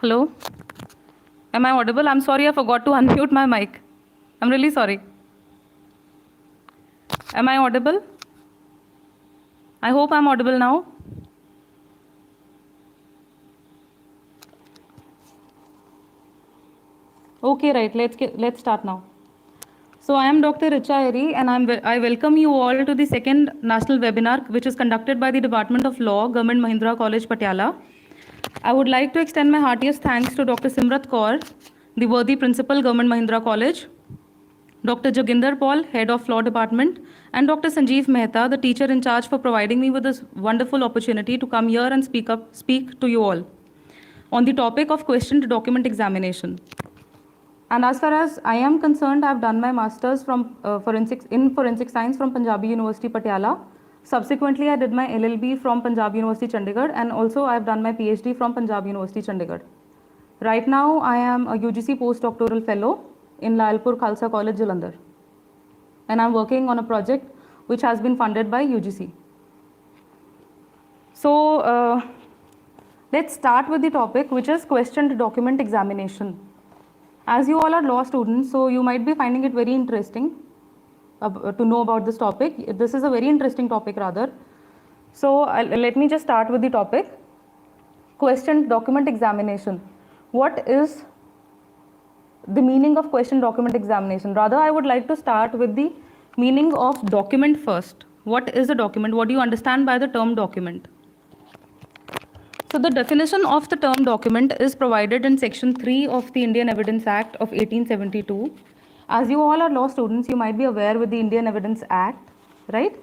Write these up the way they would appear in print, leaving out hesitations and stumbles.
Hello? Am I audible? I'm sorry, I forgot to unmute my mic. I'm really sorry. Am I audible? I hope I'm audible now. Okay, right. Let's start now. So I am Dr. Richa Eri, and I welcome you all to the second national webinar, which is conducted by the Department of Law, Government Mahindra College, Patiala. I would like to extend my heartiest thanks to Dr. Simrat Kaur, the worthy principal, Government Mahindra College, Dr. Joginder Paul, Head of Law Department, and Dr. Sanjeev Mehta, the teacher in charge, for providing me with this wonderful opportunity to come here and speak to you all on the topic of question to document examination. And as far as I am concerned, I have done my master's from forensic science from Punjabi University, Patiala. Subsequently, I did my LLB from Punjab University, Chandigarh, and also I have done my PhD from Punjab University, Chandigarh. Right now, I am a UGC postdoctoral fellow in Lalpur Khalsa College, Jalandhar. And I'm working on a project which has been funded by UGC. So, let's start with the topic, which is question to document examination. As you all are law students, so you might be finding it very interesting to know about this topic. This is a very interesting topic rather. So let me just start with the topic. Question document examination. What is the meaning of question document examination? Rather, I would like to start with the meaning of document first. What is a document? What do you understand by the term document? So the definition of the term document is provided in section 3 of the Indian Evidence Act of 1872. As you all are law students, you might be aware with the Indian Evidence Act, right?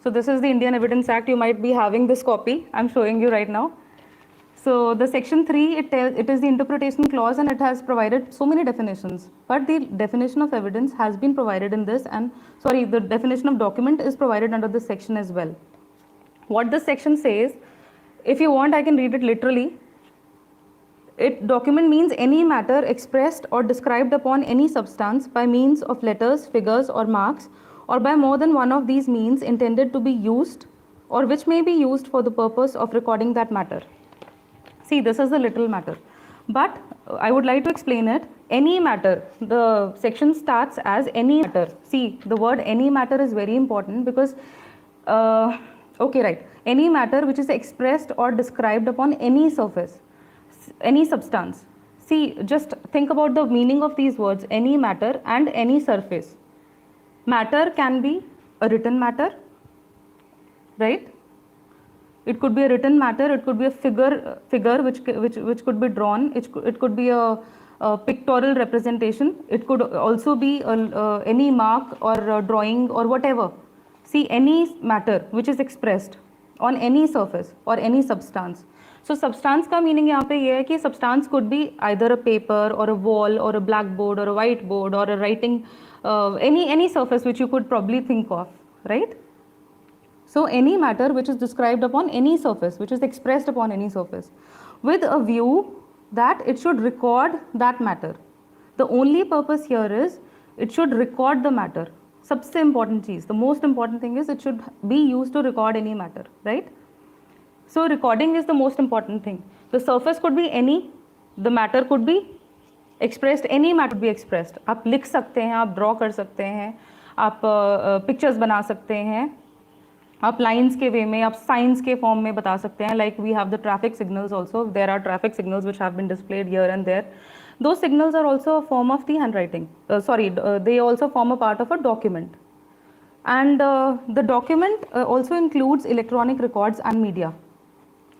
So this is the Indian Evidence Act. You might be having this copy. I'm showing you right now. So the section 3, it is the interpretation clause, and it has provided so many definitions. But the definition of evidence has been provided in this, and the definition of document is provided under this section as well. What this section says, if you want, I can read it literally. Document means any matter expressed or described upon any substance by means of letters, figures, or marks, or by more than one of these means intended to be used, or which may be used for the purpose of recording that matter. See, this is a little matter, but I would like to explain it. Any matter, the section starts as any matter. See, the word any matter is very important because, okay, right. Any matter which is expressed or described upon any surface, any substance. See, just think about the meaning of these words, any matter and any surface. Matter can be a written matter, right? It could be a written matter, it could be a figure which could be drawn, it could be a pictorial representation, it could also be any mark or drawing or whatever. See, any matter which is expressed on any surface or any substance. So substance का meaning यहाँ पे ये है कि substance could be either a paper or a wall or a blackboard or a whiteboard or a writing, any surface which you could probably think of, right? So any matter which is described upon any surface, which is expressed upon any surface, with a view that it should record that matter. The only purpose here is it should record the matter. सबसे important cheese, the most important thing is it should be used to record any matter, right? So recording is the most important thing. The surface could be any, the matter could be expressed, any matter could be expressed. आप लिख सकते हैं, आप draw कर सकते हैं, आप pictures बना सकते हैं, आप lines के way में, आप signs के form में बता सकते हैं. Like we have the traffic signals also. There are traffic signals which have been displayed here and there. Those signals are also a form of the handwriting. They also form a part of a document. And the document also includes electronic records and media.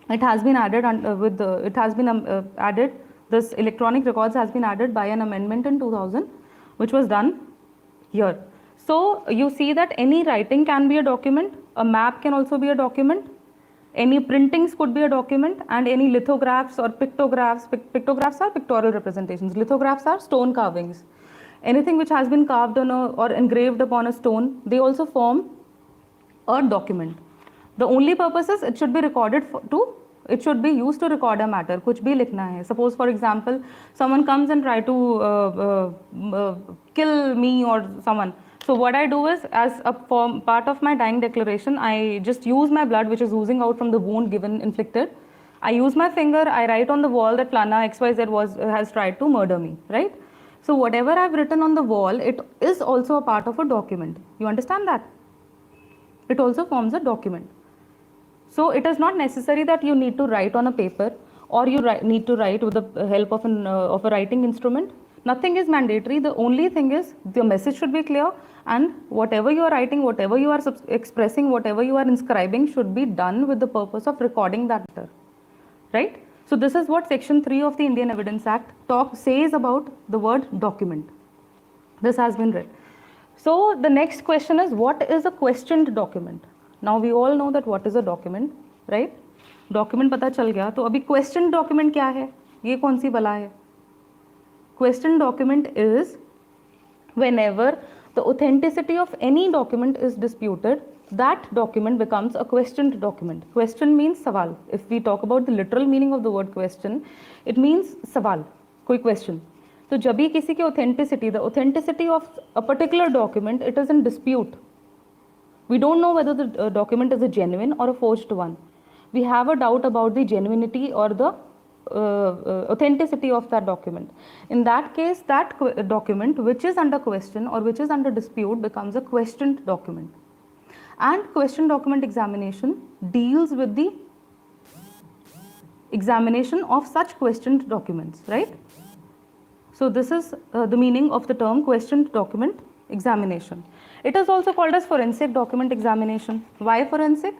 It has been added added. This electronic records has been added by an amendment in 2000, which was done here. So you see that any writing can be a document. A map can also be a document. Any printings could be a document, and any lithographs or pictographs. Pictographs are pictorial representations. Lithographs are stone carvings. Anything which has been carved on or engraved upon a stone, they also form a document. The only purpose is it should be recorded it should be used to record a matter. कुछ भी लिखना है. Suppose for example, someone comes and try to kill me or someone. So what I do is, as a part of my dying declaration, I just use my blood which is oozing out from the wound inflicted. I use my finger, I write on the wall that Plana XYZ has tried to murder me, right? So whatever I've written on the wall, it is also a part of a document. You understand that? It also forms a document. So it is not necessary that you need to write on a paper or you need to write with the help of a writing instrument. Nothing is mandatory. The only thing is the message should be clear, and whatever you are writing, whatever you are expressing, whatever you are inscribing should be done with the purpose of recording that matter, right? So this is what section 3 of the Indian Evidence Act says about the word document. This has been read. So the next question is, what is a questioned document? Now we all know that what is a document, right? Document पता चल गया, तो अभी questioned document क्या है? ये कौन सी बला है? Questioned document is whenever the authenticity of any document is disputed, that document becomes a questioned document. Question means सवाल. If we talk about the literal meaning of the word question, it means सवाल, कोई question. तो जब भी किसी की authenticity, the authenticity of a particular document, it is in dispute. We don't know whether the document is a genuine or a forged one. We have a doubt about the genuinity or the authenticity of that document. In that case, that document which is under question or which is under dispute becomes a questioned document. And question document examination deals with the examination of such questioned documents, right? So this is the meaning of the term questioned document examination. It is also called as forensic document examination. Why forensic?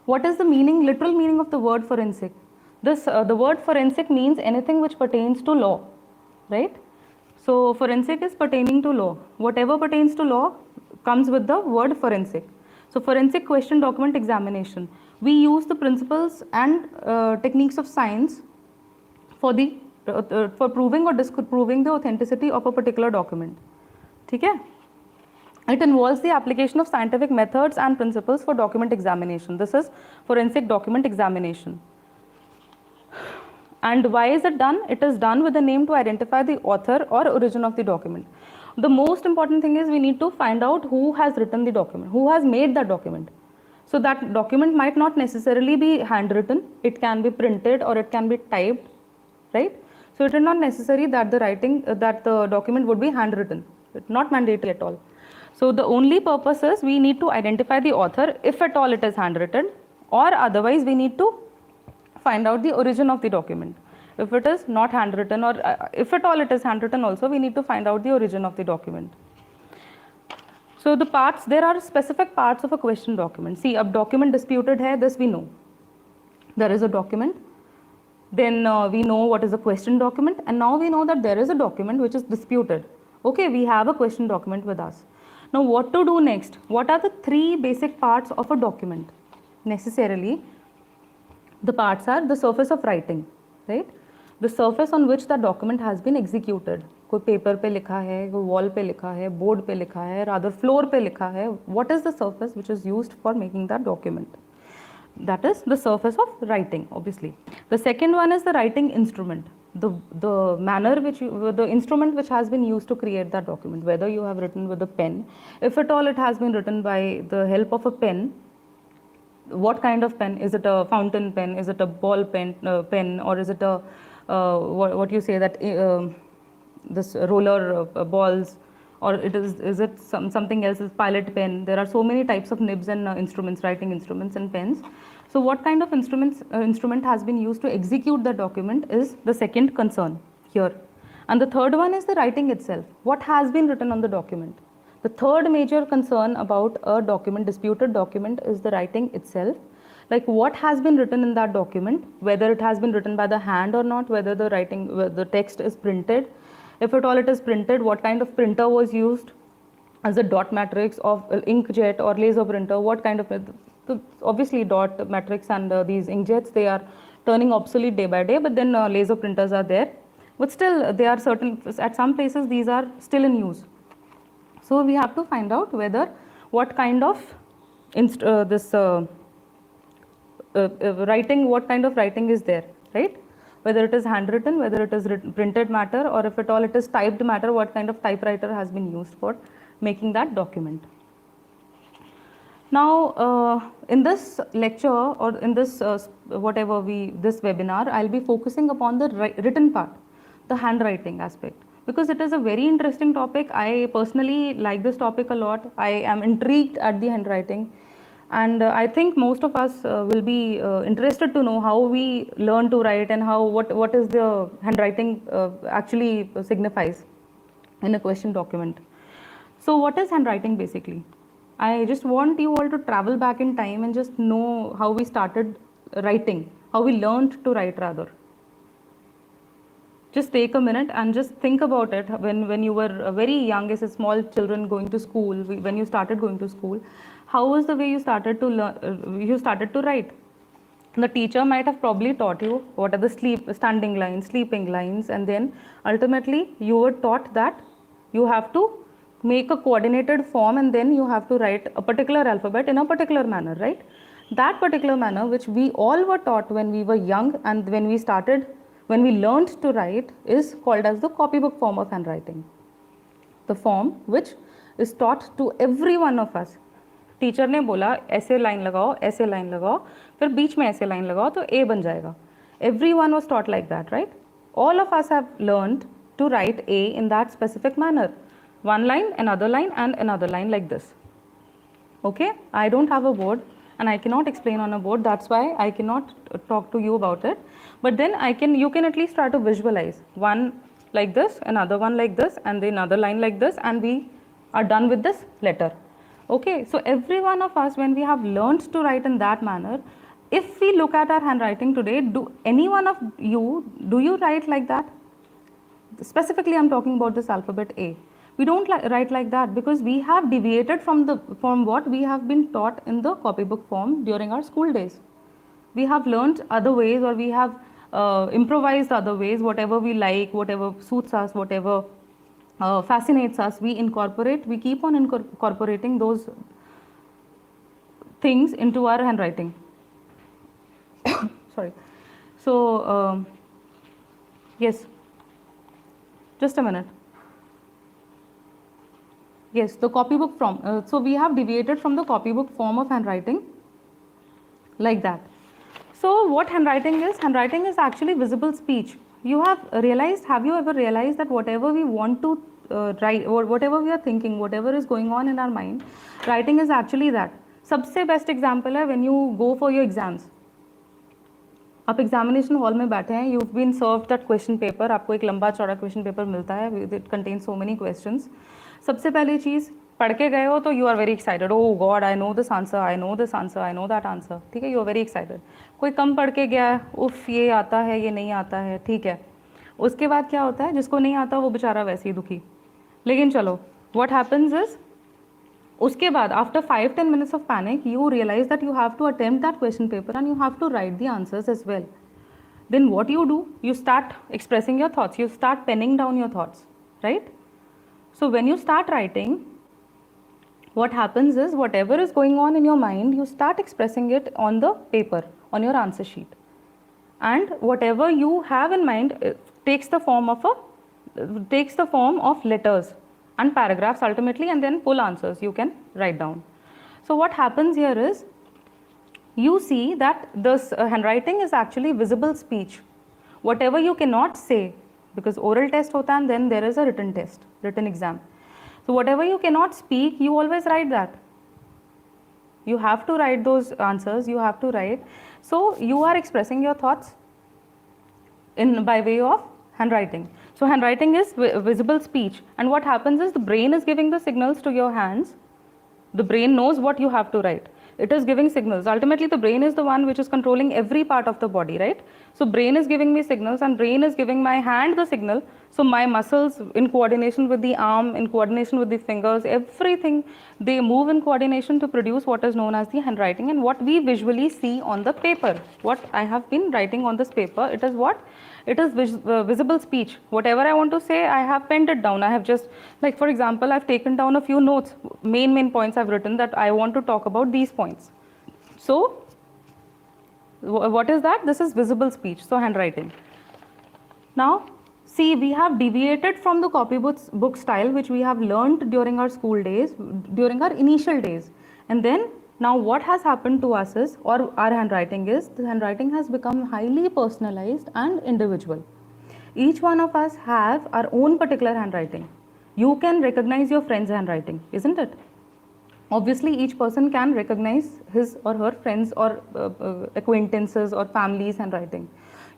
What is the meaning, literal meaning of the word forensic? The word forensic means anything which pertains to law, right? So forensic is pertaining to law. Whatever pertains to law comes with the word forensic. So forensic question document examination. We use the principles and techniques of science for proving or disproving the authenticity of a particular document. ठीक है? It involves the application of scientific methods and principles for document examination. This is forensic document examination. And why is it done? It is done with the aim to identify the author or origin of the document. The most important thing is we need to find out who has written the document, who has made that document. So that document might not necessarily be handwritten. It can be printed or it can be typed, right? So it is not necessary that the document would be handwritten. It's not mandatory at all. So the only purpose is we need to identify the author, if at all it is handwritten, or otherwise we need to find out the origin of the document. If it is not handwritten, or if at all it is handwritten also, we need to find out the origin of the document. So the parts, there are specific parts of a question document. See, a document disputed hai, this we know. There is a document. Then we know what is a question document, and now we know that there is a document which is disputed. Okay, we have a question document with us. Now what to do next? What are the three basic parts of a document? Necessarily, the parts are the surface of writing, right? The surface on which the document has been executed. कोई paper पे लिखा है, कोई wall पे लिखा है, board पे लिखा है, rather floor पे लिखा है. What is the surface which is used for making that document? That is the surface of writing, obviously. The second one is the writing instrument. The manner the instrument which has been used to create that document, whether you have written with a pen, if at all it has been written by the help of a pen, what kind of pen? Is it a fountain pen? Is it a ball pen, or is it a what you say that this roller balls, or is it something else? Is pilot pen? There are so many types of nibs and instruments, writing instruments and pens. So what kind of instrument has been used to execute the document is the second concern here. And the third one is the writing itself. What has been written on the document? The third major concern about a document, disputed document, is the writing itself. Like what has been written in that document, whether it has been written by the hand or not, whether the text is printed. If at all it is printed, what kind of printer was used? As a dot matrix of inkjet or laser printer, what kind of, so obviously dot matrix and these inkjets, they are turning obsolete day by day, but then laser printers are there. But still, they are certain, at some places these are still in use. So we have to find out what kind of writing, what kind of writing is there, right? Whether it is handwritten, whether it is printed matter, or if at all it is typed matter, what kind of typewriter has been used for making that document. Now, in this lecture or in this this webinar, I'll be focusing upon the written part, the handwriting aspect, because it is a very interesting topic. I personally like this topic a lot. I am intrigued at the handwriting, and I think most of us will be interested to know how we learn to write and how what is the handwriting actually signifies in a question document. So what is handwriting basically? I just want you all to travel back in time and just know how we started writing, how we learned to write rather. Just take a minute and just think about it when you were very young as a small children going to school, when you started going to school, how was the way you started to learn, you started to write? The teacher might have probably taught you what are the standing lines, sleeping lines, and then ultimately you were taught that you have to make a coordinated form and then you have to write a particular alphabet in a particular manner, right? That particular manner which we all were taught when we were young and when we learned to write is called as the copybook form of handwriting. The form which is taught to every one of us. Teacher ने बोला ऐसे line लगाओ फिर बीच में ऐसे line लगाओ तो ए बन जाएगा. Everyone was taught like that, right? All of us have learned to write A in that specific manner. One line, another line, and another line like this. Okay, I don't have a board and I cannot explain on a board. That's why I cannot talk to you about it. But then you can at least try to visualize one like this, another one like this, and then another line like this, and we are done with this letter. Okay, so every one of us, when we have learned to write in that manner, if we look at our handwriting today, do any one of you, do you write like that? Specifically, I'm talking about this alphabet A. We don't write like that because we have deviated from what we have been taught in the copybook form during our school days. We have learned other ways, or we have improvised other ways, whatever we like, whatever suits us, whatever fascinates us, we keep on incorporating those things into our handwriting. Sorry. So, yes, just a minute. Yes, the copybook form. So we have deviated from the copybook form of handwriting like that. So what handwriting is? Handwriting is actually visible speech. Have you ever realized that whatever we want to write, or whatever we are thinking, whatever is going on in our mind, writing is actually that. सबसे best example है when you go for your exams. आप examination hall में बैठे हैं, you've been served that question paper, आपको एक लंबा चौड़ा क्वेश्चन पेपर मिलता है, it contains so many questions. सबसे पहली चीज़ पढ़ के गए हो तो you are very excited, oh god I know this answer, I know this answer, I know that answer, ठीक है, यू आर वेरी एक्साइटेड. कोई कम पढ़ के गया है, उफ ये आता है, ये नहीं आता है, ठीक है. उसके बाद क्या होता है, जिसको नहीं आता वो बेचारा वैसे ही दुखी. लेकिन चलो, व्हाट हैपन्स इज, उसके बाद after 5-10 minutes of panic you realize that you have to attempt that question paper and you have to write the answers as well. Then what you do, you start expressing your thoughts, you start penning down your thoughts, right? So when you start writing, what happens is whatever is going on in your mind, you start expressing it on the paper, on your answer sheet, and whatever you have in mind takes the form of letters and paragraphs ultimately, and then full answers you can write down. So what happens here is, you see that this handwriting is actually visible speech. Whatever you cannot say, because oral test hota and then there is a written test, written exam. So whatever you cannot speak, you always write that. You have to write those answers, you have to write. So you are expressing your thoughts by way of handwriting. So handwriting is visible speech, and what happens is the brain is giving the signals to your hands. The brain knows what you have to write. It is giving signals. Ultimately, the brain is the one which is controlling every part of the body, right? So brain is giving me signals, and brain is giving my hand the signal. So my muscles, in coordination with the arm, in coordination with the fingers, everything, they move in coordination to produce what is known as the handwriting, and what we visually see on the paper. What I have been writing on this paper, it is what? It is visible speech. Whatever I want to say, I have penned it down. I have just, like for example, I've taken down a few notes, main points I've written that I want to talk about these points. So what is that? This is visible speech, so handwriting. Now, see, we have deviated from the copybook style which we have learned during our school days, during our initial days. And then Now what has happened to us is, or our handwriting is, the handwriting has become highly personalized and individual. Each one of us have our own particular handwriting. You can recognize your friend's handwriting, isn't it? Obviously each person can recognize his or her friends or acquaintances or family's handwriting.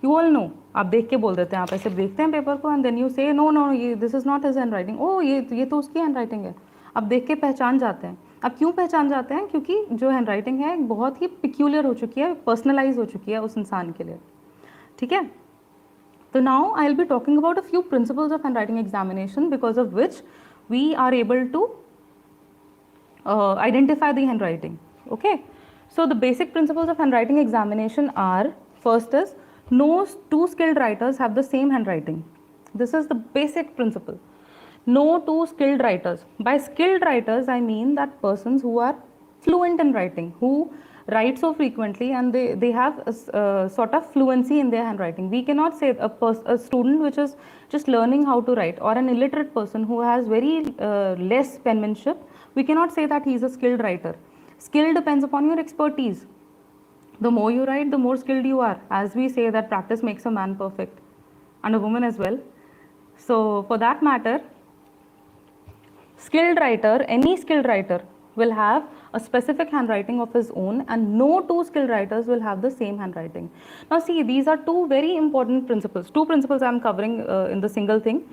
You all know, आप देख के बोल देते हैं, आप ऐसे देखते हैं पेपर को and then you say no no ये this is not his handwriting, oh ये तो उसकी handwriting है. आप देख के पहचान जाते हैं. अब क्यों पहचान जाते हैं? क्योंकि जो हैंडराइटिंग है बहुत ही पिक्यूलियर हो चुकी है, पर्सनलाइज हो चुकी है उस इंसान के लिए. ठीक है. तो now I will be talking about a few principles of handwriting examination because of which we are able to identify the handwriting. Okay, so the basic principles of handwriting examination are, first is, no two skilled writers have the same handwriting. This is the basic principle. No two skilled writers. By skilled writers I mean that persons who are fluent in writing, who write so frequently and they have a sort of fluency in their handwriting. We cannot say a student which is just learning how to write, or an illiterate person who has very less penmanship, we cannot say that he is a skilled writer. Skill depends upon your expertise. The more you write, the more skilled you are. As we say that practice makes a man perfect, and a woman as well. So for that matter, skilled writer, any skilled writer will have a specific handwriting of his own, and no two skilled writers will have the same handwriting. Now see, these are two very important principles. Two principles I am covering in the single thing.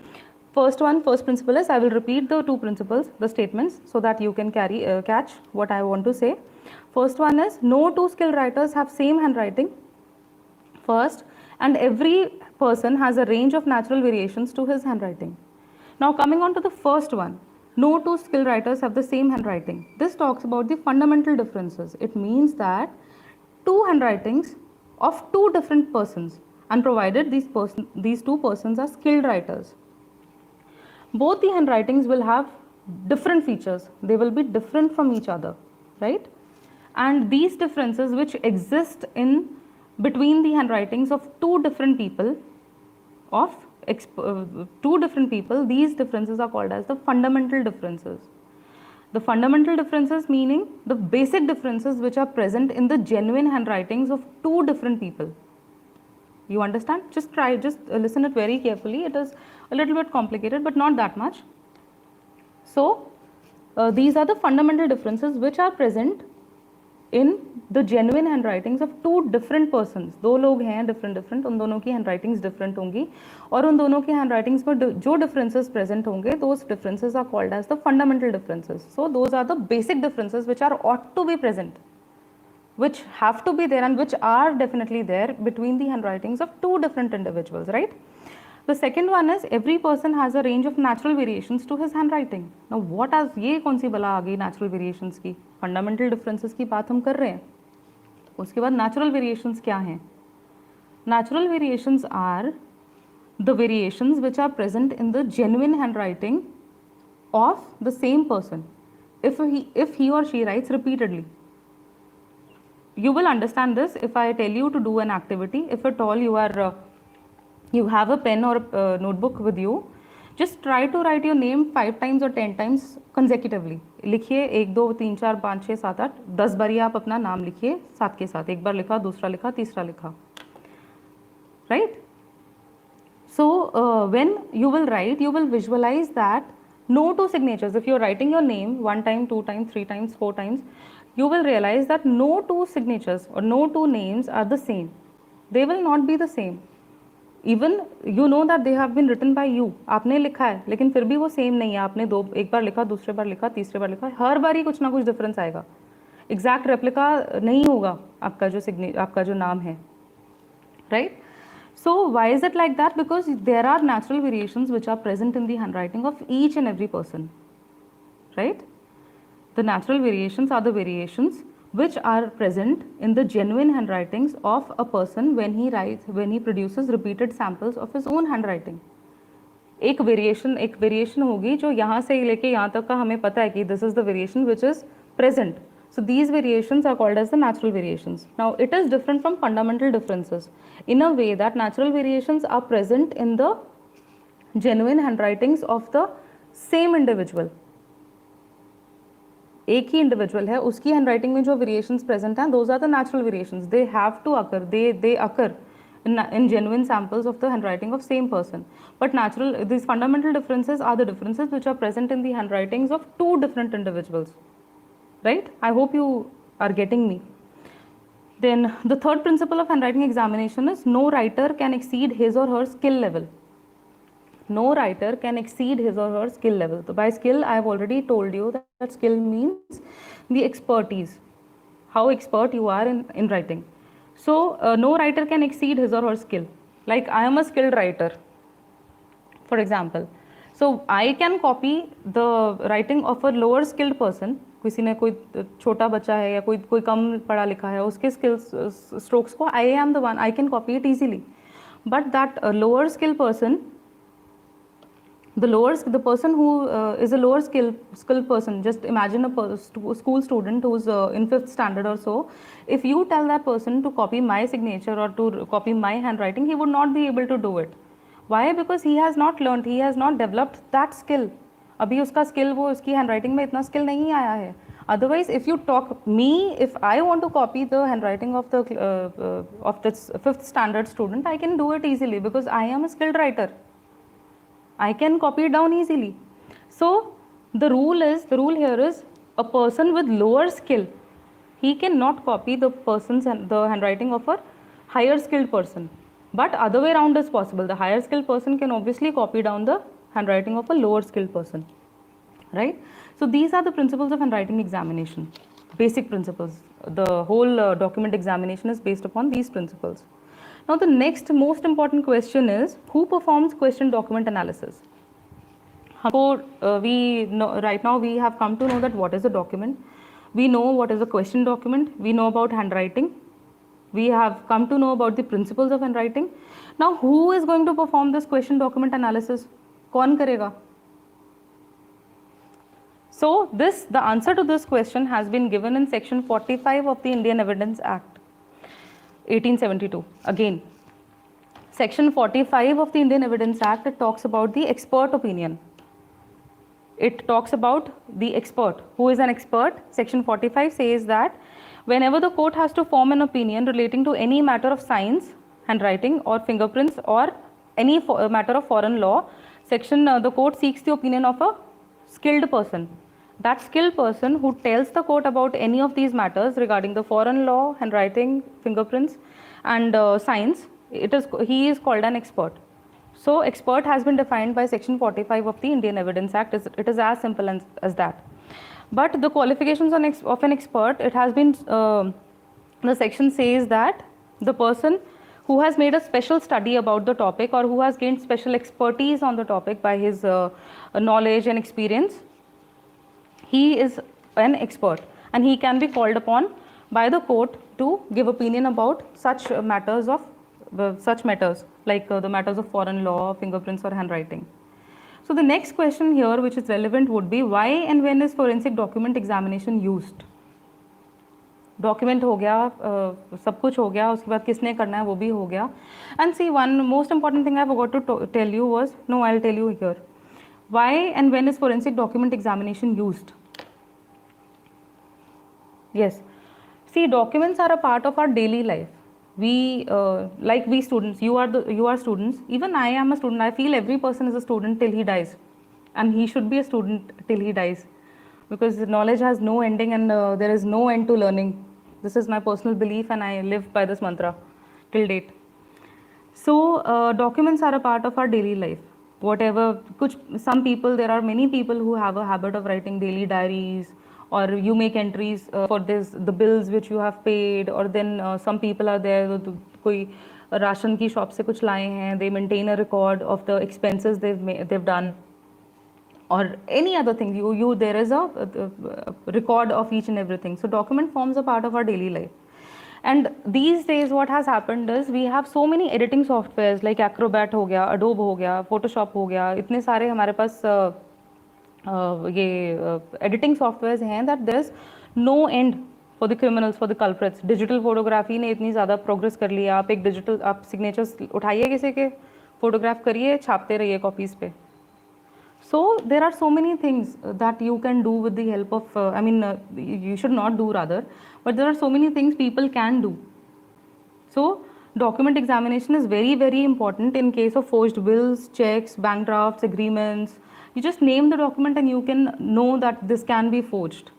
First principle is, I will repeat the two principles, the statements, so that you can catch what I want to say. First one is, no two skilled writers have same handwriting. First, and every person has a range of natural variations to his handwriting. Now coming on to the first one, no two skilled writers have the same handwriting. This talks about the fundamental differences. It means that two handwritings of two different persons, and provided these two persons are skilled writers, both the handwritings will have different features. They will be different from each other, right? And these differences which exist in between the handwritings of two different people, these differences are called as the fundamental differences. The fundamental differences meaning the basic differences which are present in the genuine handwritings of two different people. You understand? Just listen it very carefully. It is a little bit complicated, but not that much. So these are the fundamental differences which are present in the genuine handwritings of two different persons. दो लोग हैं different, उन दोनों की handwritings different होंगी, और उन दोनों की handwritings में जो differences present होंगे, those differences are called as the fundamental differences. So those are the basic differences which are ought to be present, which have to be there and which are definitely there between the handwritings of two different individuals, right? The second one is, every person has a range of natural variations to his handwriting. Now what as ये कौन सी बला आ गई natural variations की? Fundamental differences की बात हम कर रहे हैं. उसके बाद natural variations क्या हैं? Natural variations are the variations which are present in the genuine handwriting of the same person if he or she writes repeatedly. You will understand this if I tell you to do an activity. If at all you have a pen or a notebook with you, just try to write your name 5 times or 10 times consecutively. लिखिए 1 2 3 4 5 6 7 8 10 बारी आप अपना नाम लिखिए साथ के साथ. एक बार लिखा, दूसरा लिखा, तीसरा लिखा, right? So when you will write, you will visualize that no two signatures. If you are writing your name 1 time, 2 times, 3 times, 4 times, you will realize that no two signatures or no two names are the same. They will not be the same. Even you know that they have been written by you. आपने लिखा है लेकिन फिर भी वो same नहीं है. आपने एक बार लिखा, दूसरे बार लिखा, तीसरे बार लिखा, हर बार ही कुछ ना कुछ डिफरेंस आएगा. एग्जैक्ट रेप्लिका नहीं होगा आपका जो नाम है, right? So why is it like that? Because there are natural variations which are present in the handwriting of each and every person, right? The natural variations are the variations which are present in the genuine handwritings of a person when he produces repeated samples of his own handwriting. एक variation होगी जो यहाँ से लेके यहाँ तक का हमें पता है कि this is the variation which is present. So these variations are called as the natural variations. Now it is different from fundamental differences in a way that natural variations are present in the genuine handwritings of the same individual. एक ही individual है, उसकी handwriting में जो variations present हैं, those are the natural variations, they have to occur, they occur in genuine samples of the handwriting of same person. But natural, these fundamental differences are the differences which are present in the handwritings of two different individuals, right? I hope you are getting me. Then the third principle of handwriting examination is no writer can exceed his or her skill level. No writer can exceed his or her skill level. So by skill, I have already told you that skill means the expertise, how expert you are in writing. So no writer can exceed his or her skill. Like I am a skilled writer, for example. So I can copy the writing of a lower skilled person. किसी ने कोई छोटा बच्चा है या कोई कम पढ़ा लिखा है, उसके skills strokes को I am the one, I can copy it easily. But that lower skilled person, the person who is a lower skilled person, just imagine a school student who's in 5th standard or so. If you tell that person to copy my signature or to copy my handwriting, he would not be able to do it. Why? Because he has not learned, he has not developed that skill. अभी उसका skill, वो उसकी handwriting में इतना skill नहीं आया है. Otherwise, if you talk me, if I want to copy the handwriting of this 5th standard student, I can do it easily because I am a skilled writer. I can copy it down easily. So the rule here is a person with lower skill, he cannot copy the handwriting of a higher skilled person. But other way around is possible. The higher skilled person can obviously copy down the handwriting of a lower skilled person, right? So these are the principles of handwriting examination, basic principles. The whole document examination is based upon these principles. Now the next most important question is, who performs question document analysis? Right now we have come to know that what is a document. We know what is a question document. We know about handwriting. We have come to know about the principles of handwriting. Now who is going to perform this question document analysis? कौन करेगा? So the answer to this question has been given in section 45 of the Indian Evidence Act 1872. Again, section 45 of the Indian Evidence Act, it talks about the expert opinion. It talks about the expert. Who is an expert? Section 45 says that whenever the court has to form an opinion relating to any matter of science, handwriting or fingerprints or any matter of foreign law, the court seeks the opinion of a skilled person. That skilled person who tells the court about any of these matters regarding the foreign law, handwriting, fingerprints and science, he is called an expert. So expert has been defined by section 45 of the Indian Evidence Act. It is as simple as that. But the qualifications of an expert, it has been, the section says that the person who has made a special study about the topic or who has gained special expertise on the topic by his knowledge and experience, he is an expert and he can be called upon by the court to give opinion about such matters like the matters of foreign law, fingerprints or handwriting. So the next question here which is relevant would be, why and when is forensic document examination used? Document हो गया, सब कुछ हो गया, उसके बाद किसने करना है वो भी हो गया. And see, one most important thing I forgot to tell you was, no, I'll tell you here. Why and when is forensic document examination used? Yes, see, documents are a part of our daily life. We like we students, you are students, even I am a student. I feel every person is a student till he dies, and he should be a student till he dies, because knowledge has no ending and there is no end to learning. This is my personal belief and I live by this mantra till date. So documents are a part of our daily life. Some people, there are many people who have a habit of writing daily diaries, or you make entries for the bills which you have paid, or then some people are there, koi ration ki shop se kuch laye hain, they maintain a record of the expenses they've done, or any other thing. There is a record of each and everything. So document forms a part of our daily life. And these days what has happened is we have so many editing softwares like Acrobat हो गया, Adobe हो गया, Photoshop हो गया, इतने सारे हमारे पास editing softwares हैं that there is no end for the criminals, for the culprits. Digital photography ने इतनी ज़्यादा progress कर लिया. आप एक signatures उठाइए किसी के, photograph करिए, छापते रहिए copies पे. So there are so many things that you can do with the help of, you should not do rather, but there are so many things people can do. So document examination is very, very important in case of forged bills, checks, bank drafts, agreements. You just name the document and you can know that this can be forged.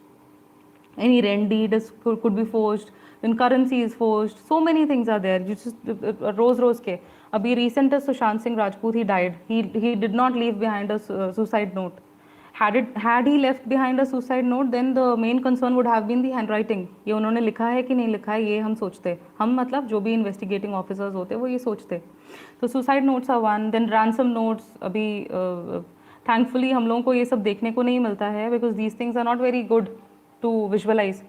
Any rent deed could be forged, then currency is forged. So many things are there. You just rose ke. Abhi recent as Sushant Singh Rajput, he died. He did not leave behind a suicide note. Had he left behind a suicide note, then the main concern would have been the handwriting. ये उन्होंने लिखा है कि नहीं लिखा है, ये हम सोचते. हम मतलब जो भी investigating officers होते वो ये सोचते. तो suicide notes are one. Then ransom notes. अभी thankfully हम लोगों को ये सब देखने को नहीं मिलता है because these things are not very good to visualize.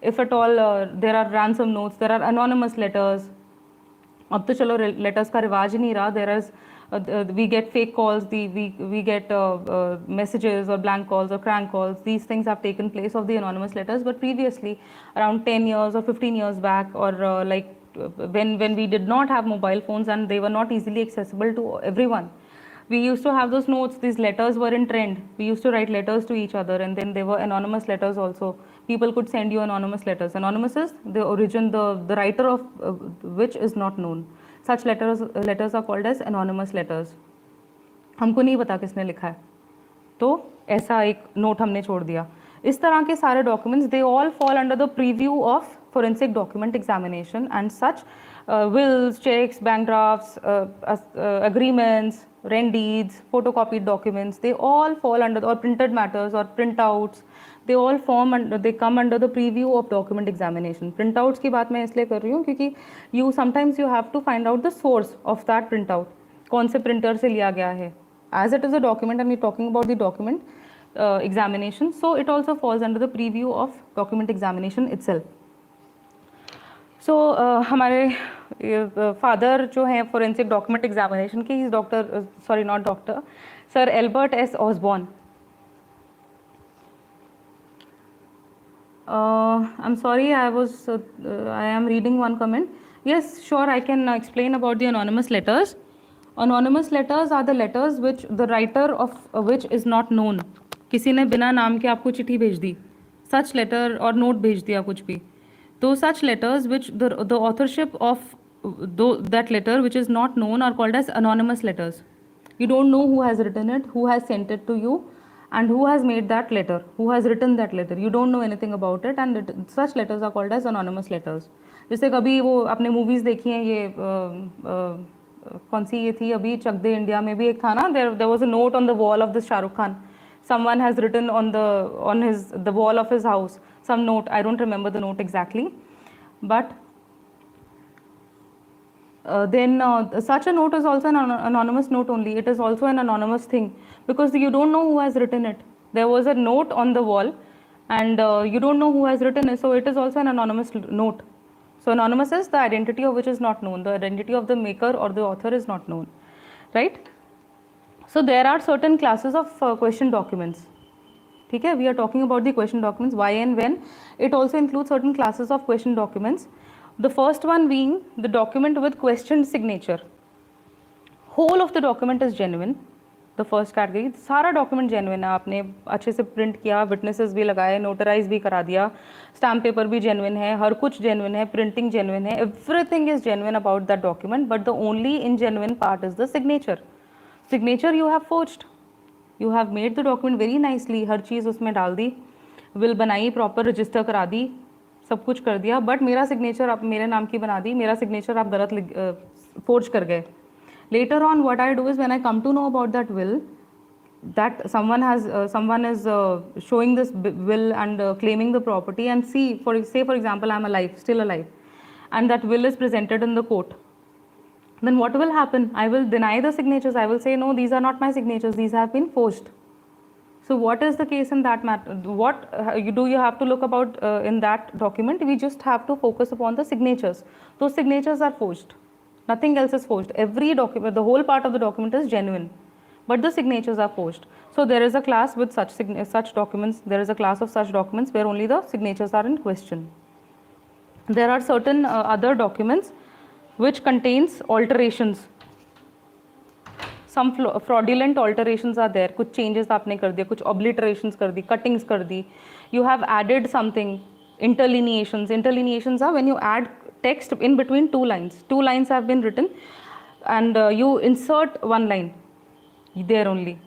If at all there are ransom notes, there are anonymous letters. अब तो चलो letters का रिवाज ही नहीं रहा. There is we get fake calls, we get messages or blank calls or crank calls. These things have taken place of the anonymous letters, but previously around 10 years or 15 years back, or when we did not have mobile phones and they were not easily accessible to everyone, we used to have those notes. These letters were in trend. We used to write letters to each other, and then there were anonymous letters also. People could send you anonymous letters. Anonymous is the origin, the writer of which is not known. Such letters are called as anonymous letters. हमको नहीं पता किसने लिखा है, तो ऐसा एक note हमने छोड़ दिया. इस तरह के सारे documents, they all fall under the preview of forensic document examination, and such wills, checks, bank drafts, agreements, rent deeds, photocopied documents, they all fall under, or printed matters or printouts, they all they come under the preview of document examination. Printouts की बात मैं इसलिए कर रही हूँ क्योंकि sometimes you have to find out the source of that printout. कौन से printer से लिया गया है. As it is a document and we're talking about the document examination, so it also falls under the preview of document examination itself. So हमारे father जो हैं forensic document examination के, he's Sir Albert S. Osborne. I'm sorry, I am reading one comment. Yes, sure, I can explain about the anonymous letters. Anonymous letters are the letters which the writer of which is not known. किसी ने बिना नाम के आपको चिट्ठी भेज दी, such letter और note भेज दिया कुछ भी. तो such letters which the authorship of that letter which is not known are called as anonymous letters. You don't know who has written it, who has sent it to you, and who has made that letter, who has written that letter. You don't know anything about it, and such letters are called as anonymous letters. जैसे कभी वो आपने movies देखी हैं, ये कौन सी ये थी अभी चक दे इंडिया में भी एक था ना, there was a note on the wall of this Shahrukh Khan. Someone has written on the wall of his house some note. I don't remember the note exactly, but then such a note is also an anonymous note only. It is also an anonymous thing because you don't know who has written it. There was a note on the wall and you don't know who has written it, so it is also an anonymous note. So anonymous is the identity of which is not known. The identity of the maker or the author is not known, right? So there are certain classes of question documents. Okay, we are talking about the question documents, why and when. It also includes certain classes of question documents. The first one being the document with questioned signature. Whole of the document is genuine. The first category, सारा document genuine है, आपने अच्छे से print किया, witnesses भी लगाए, notarize भी करा दिया, stamp paper भी genuine है, हर कुछ genuine है, printing genuine है, everything is genuine about that document, but the only ingenuine part is the signature. Signature you have forged. You have made the document very nicely, हर चीज़ उसमें डाल दी, will बनाई, proper register करा दी, सब कुछ कर दिया, but मेरा signature आप मेरे नाम की बना दी, मेरा signature आप गलत forge कर गए. Later on, what I do is when I come to know about that will, that someone is showing this will and claiming the property, and say for example I'm alive, still alive, and that will is presented in the court. Then what will happen? I will deny the signatures. I will say no, these are not my signatures. These have been forged. So what is the case in that matter? What you have to look about in that document? We just have to focus upon the signatures. Those signatures are forged. Nothing else is forged. Every document, the whole part of the document is genuine, but the signatures are forged. So there is a class with such documents. There is a class of such documents where only the signatures are in question. There are certain other documents which contains alterations. some fraudulent alterations are there, कुछ changes आपने कर दिया, कुछ obliterations कर दी, cuttings कर दी, you have added something, interlineations are when you add text in between two lines have been written and you insert one line there only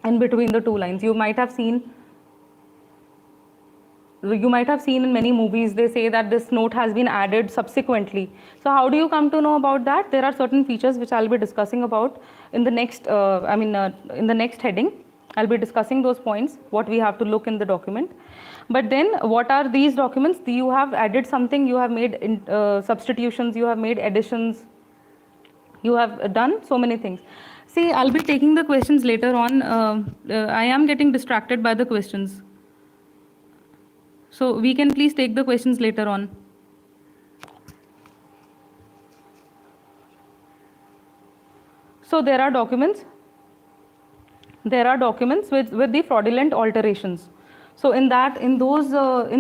in between the two lines. You might have seen in many movies, they say that this note has been added subsequently. So how do you come to know about that? There are certain features which I'll be discussing about in the next, in the next heading. I'll be discussing those points, what we have to look in the document. But then what are these documents? You have added something, you have made substitutions, you have made additions, you have done so many things. See, I'll be taking the questions later on. I am getting distracted by the questions. So we can please take the questions later on. So there are documents with the fraudulent alterations. So in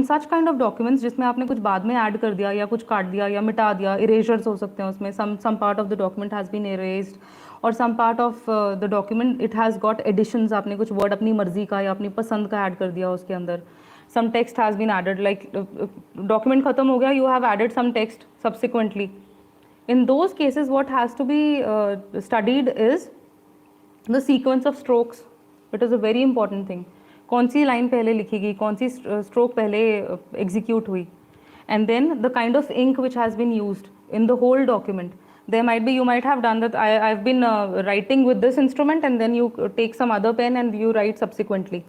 such kind of documents जिसमें आपने कुछ बाद में add कर दिया या कुछ काट दिया या मिटा दिया, erasures हो सकते हैं उसमें, some part of the document has been erased or some part of the document it has got additions, आपने कुछ word अपनी मर्जी का या अपनी पसंद का add कर दिया उसके अंदर, some text has been added, like document खत्म हो गया, you have added some text subsequently. In those cases what has to be studied is the sequence of strokes. It is a very important thing. कौन सी line पहले लिखी गई, कौन सी stroke पहले execute हुई, and then the kind of ink which has been used in the whole document. You might have done that. I've been writing with this instrument and then you take some other pen and you write subsequently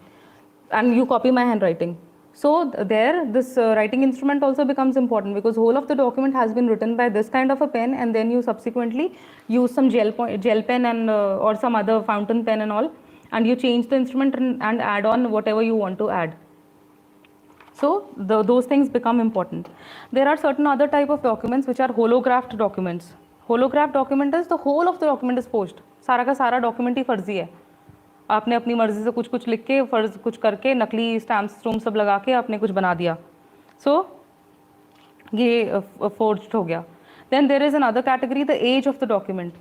and you copy my handwriting. So there this writing instrument also becomes important because whole of the document has been written by this kind of a pen and then you subsequently use some gel pen and or some other fountain pen and all, and you change the instrument and add on whatever you want to add. So those things become important. There are certain other type of documents which are holographed documents. Holographed document is the whole of the document is forged. सारा का सारा document ही फर्जी है. आपने अपनी मर्जी से कुछ कुछ लिख के फर्ज कुछ करके नकली स्टैम्प सब लगा के आपने कुछ बना दिया. So ये forged हो गया. Then there is another category, the age of the document.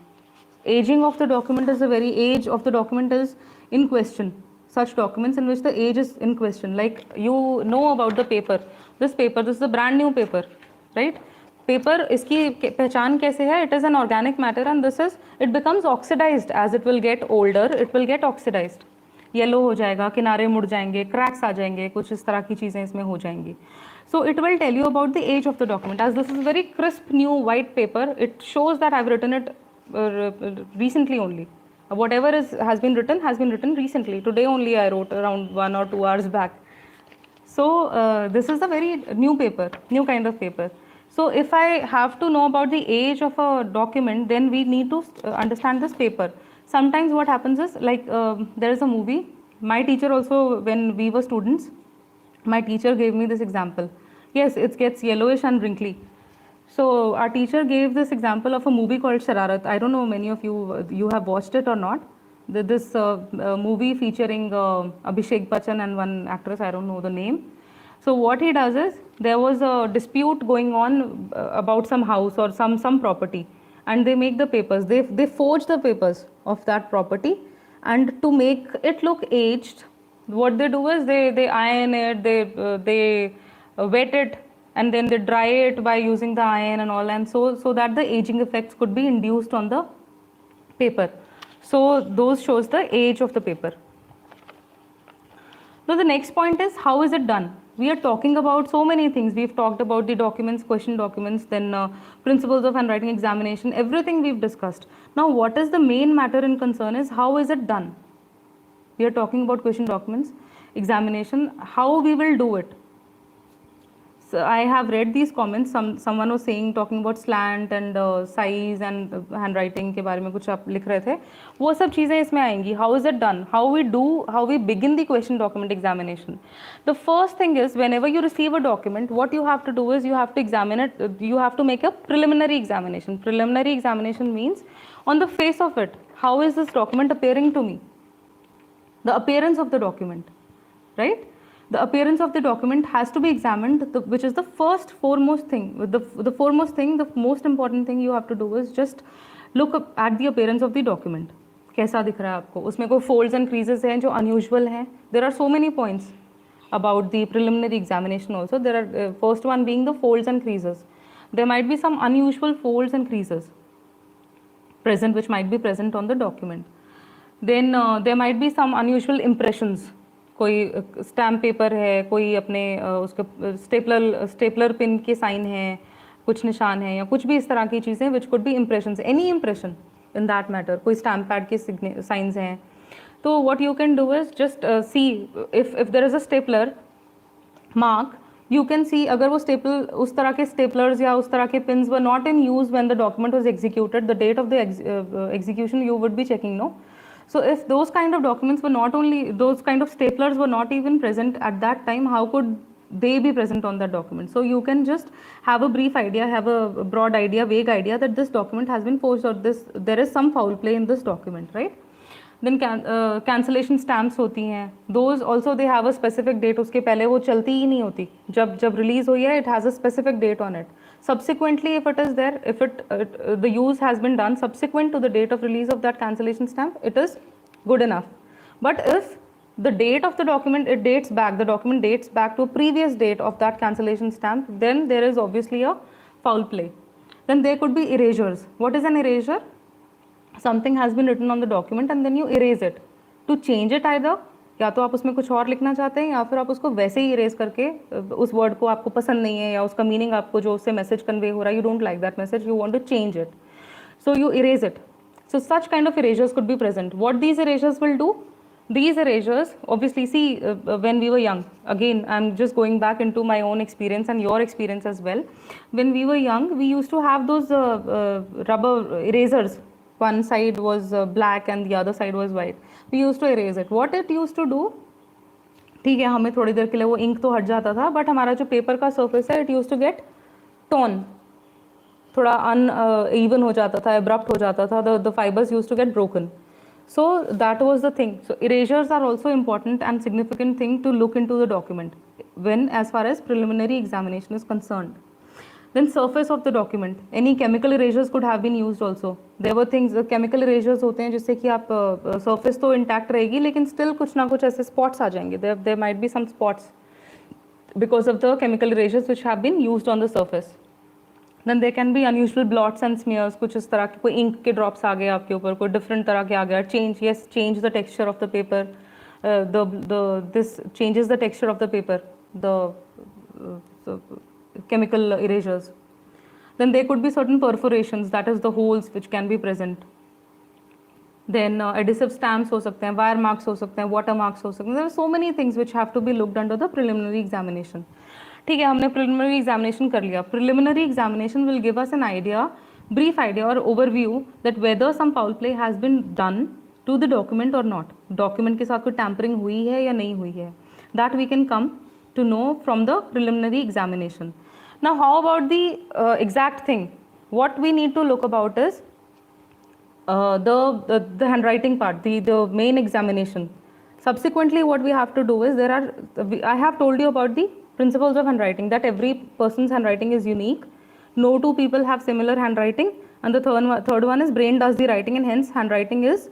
Aging of the document is the very age of the document is in question. Such documents in which the age is in question, like you know about the paper. This is a brand new paper, right? Paper, इसकी पहचान कैसे है? It is an organic matter and it becomes oxidized as it will get older. It will get oxidized. Yellow हो जाएगा, किनारे मुड़ जाएंगे, cracks आ जाएंगे, कुछ इस तरह की चीजें इसमें हो जाएंगी. So it will tell you about the age of the document. As this is very crisp new white paper, it shows that I've written it recently only. Whatever has been written recently. Today only I wrote around 1 or 2 hours back. So this is a very new paper, new kind of paper. So if I have to know about the age of a document, then we need to understand this paper. Sometimes what happens is, like there is a movie. My teacher also, when we were students, my teacher gave me this example. Yes, it gets yellowish and wrinkly. So our teacher gave this example of a movie called Shararat. I don't know many of you have watched it or not. This movie featuring Abhishek Bachchan and one actress, I don't know the name. So what he does is, there was a dispute going on about some house or some property, and they make the papers. They forge the papers of that property, and to make it look aged, what they do is they iron it, they wet it, and then they dry it by using the iron and all, and so that the aging effects could be induced on the paper. So those shows the age of the paper. Now the next point is, how is it done? We are talking about so many things. We've talked about the documents, question documents, then principles of handwriting examination, everything we've discussed. Now what is the main matter in concern is, how is it done? We are talking about question documents, examination, how we will do it. So I have read these comments. Someone was saying, talking about slant and size and handwriting के बारे में कुछ आप लिख रहे थे. वो सब चीजें इसमें आएंगी. How is it done? How we begin the question document examination. The first thing is, whenever you receive a document, what you have to do is, you have to examine it. You have to make a preliminary examination. Preliminary examination means, on the face of it, how is this document appearing to me? The appearance of the document, right? The appearance of the document has to be examined, which is the foremost thing. The most important thing you have to do is just look at the appearance of the document. कैसा दिख रहा है आपको, उसमें कोई folds and creases हैं जो unusual हैं. There are so many points about the preliminary examination also. There are first one being the folds and creases. There might be some unusual folds and creases present which might be present on the document. Then there might be some unusual impressions. कोई stamp paper है, कोई अपने उसके stapler pin के sign हैं, कुछ निशान हैं या कुछ भी इस तरह की चीज़ें which could be impressions, any impression in that matter. कोई स्टैम्प पैड के साइंस हैं. So what you can do is just see if there is a stapler mark, you can see अगर वो staple उस तरह के staplers या उस तरह के pins were not in use when the document was executed, the date of the execution you would be checking, no? So if those kind of documents were not only, those kind of staplers were not even present at that time, how could they be present on that document? So you can just have a brief idea, have a broad idea, vague idea that this document has been forged or this, there is some foul play in this document, right? Then cancellation stamps होती हैं, those also they have a specific date. उसके पहले वो चलती ही नहीं होती, जब release हुई है it has a specific date on it. Subsequently if it is there, if the use has been done subsequent to the date of release of that cancellation stamp, it is good enough. But if the date of the document, it dates back, the document dates back to a previous date of that cancellation stamp, then there is obviously a foul play. Then there could be erasures. What is an erasure? Something has been written on the document and then you erase it. To change it either, या तो आप उसमें कुछ और लिखना चाहते हैं या फिर आप उसको वैसे ही इरेज करके, उस वर्ड को आपको पसंद नहीं है या उसका मीनिंग आपको जो उससे मैसेज कन्वे हो रहा है, you don't like that message, you want to change it, so you erase it. So such kind of erasures could be present. What these erasures will do? These erasures, obviously, see, when we were young, again, I'm just going back into my own experience and your experience as well. When we were young, we used to have those rubber erasers. One side was black and the other side was white. We used to erase it. What it used to do, ठीक है, हमें थोड़ी देर के लिए वो ink तो हट जाता था, बट हमारा जो पेपर का सर्फेस है, it use to get torn, थोड़ा अनइवन हो जाता था, एब्रप्ट हो जाता था, the fibres use to get broken. So that was the thing. So erasures are also important and significant thing to look into the document when as far as preliminary examination is concerned. Then surface of the document, any chemical erasures could have been used also. There were things, chemical erasures होते हैं जिससे कि आप surface तो intact रहेगी लेकिन still कुछ ना कुछ ऐसे spots आ जाएंगे. There might be some spots because of the chemical erasures which have been used on the surface. Then there can be unusual blots and smears. कुछ इस तरह के कोई ink के drops आ गए आपके ऊपर, कोई different तरह के आ गया. Change the texture of the paper. This changes the texture of the paper. The chemical erasures. Then there could be certain perforations, that is the holes which can be present. Then adhesive stamps हो सकते हैं, wire marks हो सकते हैं, water marks हो सकते हैं. There are so many things which have to be looked under the preliminary examination. ठीक है, हमने preliminary examination कर लिया. Preliminary examination will give us an idea, brief idea or overview that whether some foul play has been done to the document or not. Document के साथ कोई tampering हुई है या नहीं हुई है. That we can come to know from the preliminary examination. Now how about the exact thing? What we need to look about is the handwriting part, the main examination. Subsequently what we have to do is, I have told you about the principles of handwriting, that every person's handwriting is unique. No two people have similar handwriting, and the third one is brain does the writing, and hence handwriting is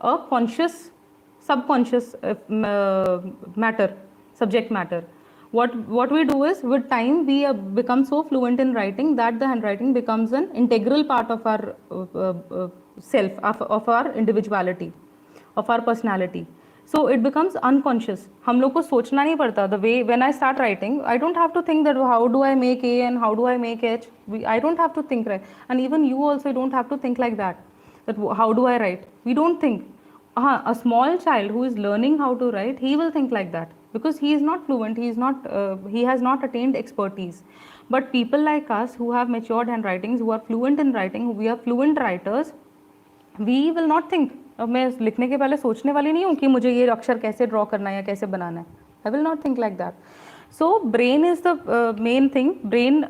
a conscious, subconscious matter, subject matter. What we do is, with time we become so fluent in writing that the handwriting becomes an integral part of our self, of our individuality, of our personality. So it becomes unconscious. हम लोग को सोचना नहीं पड़ता. The way when I start writing, I don't have to think that how do I make A and how do I make H. I don't have to think, right? And even you also don't have to think like that. That how do I write? We don't think. A small child who is learning how to write, he will think like that because he is not fluent. He has not attained expertise. But people like us who have matured handwritings, who are fluent in writing, we are fluent writers, we will not think. अब मैं लिखने के पहले सोचने वाली नहीं हूँ कि मुझे ये अक्षर कैसे ड्रॉ करना है या कैसे बनाना है. I will not think like that. So brain is the main thing. Brain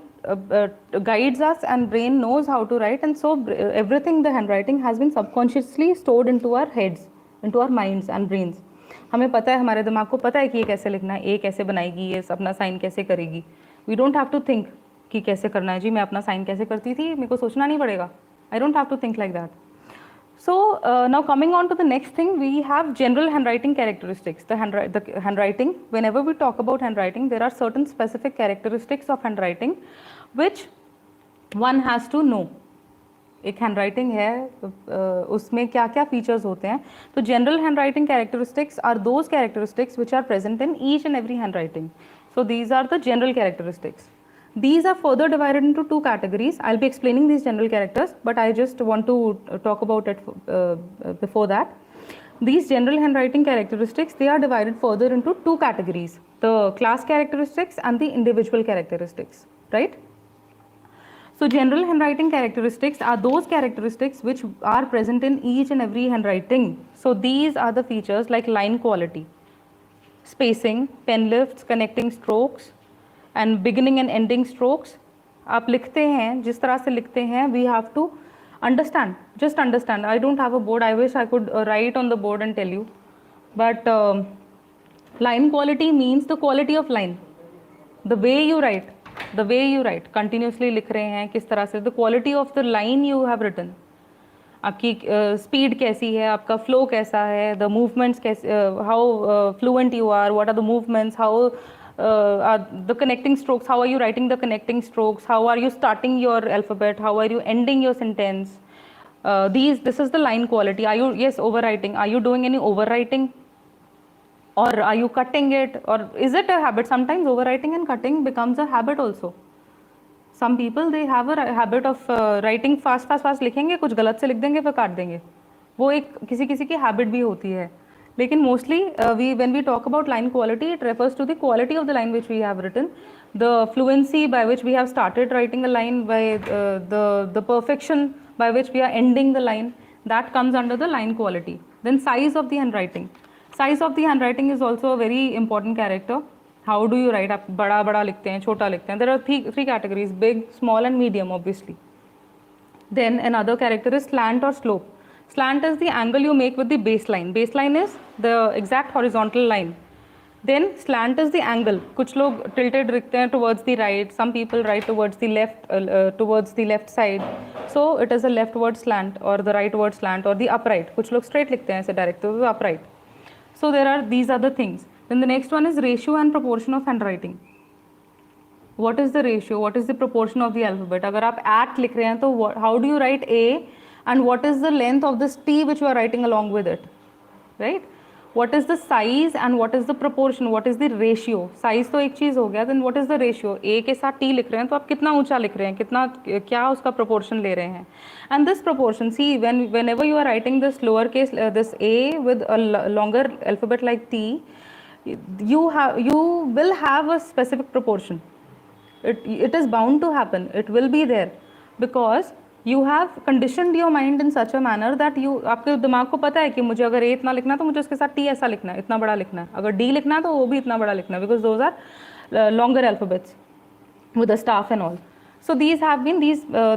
guides us and brain knows how to write, and so everything the handwriting has been subconsciously stored into our heads, into our minds and brains. हमें पता है, हमारे दिमाग को पता है कि ये कैसे लिखना है, ए कैसे बनाएगी, ये अपना साइन कैसे करेगी. We don't have to think कि कैसे करना है जी, मैं अपना साइन कैसे करती थी, मेरे को सोचना नहीं पड़ेगा. I don't have to think like that. So now coming on to the next thing, we have general handwriting characteristics. The handwriting, whenever we talk about handwriting, there are certain specific characteristics of handwriting which one has to know. एक handwriting है उसमें क्या क्या features होते हैं. तो general handwriting characteristics are those characteristics which are present in each and every handwriting. So these are the general characteristics. These are further divided into two categories. I'll be explaining these general characters, but I just want to talk about it before that. These general handwriting characteristics, they are divided further into two categories: the class characteristics and the individual characteristics, right? So general handwriting characteristics are those characteristics which are present in each and every handwriting. So these are the features like line quality, spacing, pen lifts, connecting strokes, and beginning and ending strokes. आप लिखते हैं जिस तरह से लिखते हैं, we have to understand, just understand. I don't have a board. I wish I could write on the board and tell you. But line quality means the quality of line, the way you write, continuously लिख रहे हैं किस तरह से, the quality of the line you have written. आपकी speed कैसी है, आपका फ्लो कैसा है, द मूवमेंट्स कैसे, how fluent you are, what are the movements, how the connecting strokes, how are you writing the connecting strokes, how are you starting your alphabet, how are you ending your sentence. This is the line quality. Are you, yes, overwriting, are you doing any overwriting, or are you cutting it, or is it a habit? Sometimes overwriting and cutting becomes a habit also. Some people, they have a habit of writing fast लिखेंगे, कुछ गलत से लिख देंगे, फिर काट देंगे. वो एक किसी की हैबिट भी होती है. लेकिन mostly when we talk about line quality, it refers to the quality of the line which we have written, the fluency by which we have started writing a line, by the perfection by which we are ending the line. That comes under the line quality. Then size of the handwriting. Size of the handwriting is also a very important character. How do you write? आप बड़ा बड़ा लिखते हैं, छोटा लिखते हैं. There are three categories: big, small, and medium, obviously. Then another character is slant or slope. Slant is the angle you make with the baseline. Baseline is the exact horizontal line. Then slant is the angle. कुछ लोग tilted लिखते हैं towards the right. Some people write towards the left side. So it is a leftward slant or the rightward slant or the upright. कुछ लोग straight लिखते हैं ऐसे direct, तो upright. So these are the things. Then the next one is ratio and proportion of handwriting. What is the ratio? What is the proportion of the alphabet? अगर आप at लिख रहे हैं तो how do you write A, and what is the length of this T which you are writing along with it, right? What is the size and what is the proportion? What is the ratio? Size तो एक चीज़ हो गया. Then what is the ratio? A के साथ T लिख रहे हैं तो आप कितना ऊंचा लिख रहे हैं, कितना क्या उसका proportion ले रहे हैं. And this proportion, see, whenever you are writing this lowercase this A with a longer alphabet like T, you will have a specific proportion. It is bound to happen. It will be there because you have conditioned your mind in such a manner that आपके दिमाग को पता है कि मुझे अगर A इतना लिखना है तो मुझे उसके साथ T ऐसा लिखना है, इतना बड़ा लिखना है. अगर D लिखना है तो वो भी इतना बड़ा लिखना है, because those are longer alphabets with the staff and all. So these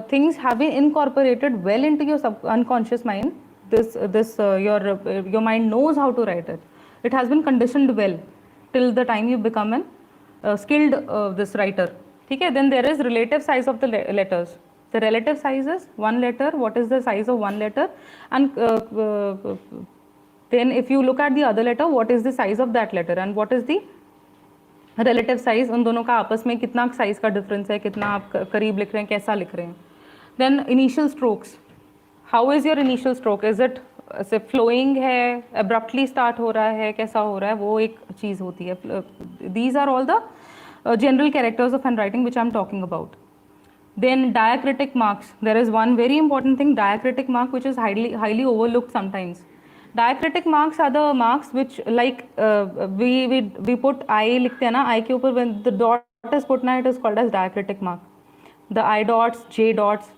things have been incorporated well into your unconscious mind. Your mind knows how to write it. It has been conditioned well till the time you become a skilled this writer. Okay? Then there is relative size of the letters. The relative size is one letter. What is the size of one letter? And then if you look at the other letter, what is the size of that letter? And what is the relative size? उन दोनों का आपस में कितना size का difference है, कितना आप करीब लिख रहे हैं, कैसा लिख रहे हैं. Then initial strokes. How is your initial stroke? Is it ऐसे flowing है, abruptly start हो रहा है, कैसा हो रहा है, वो एक चीज़ होती है. These are all the general characters of handwriting which I am talking about. Then diacritic marks. There is one very important thing, diacritic mark, which is highly overlooked sometimes. Diacritic marks are the marks which, like we put I लिखते हैं ना, I के ऊपर when the dot is put ना, it is called as diacritic mark. The I dots, J dots,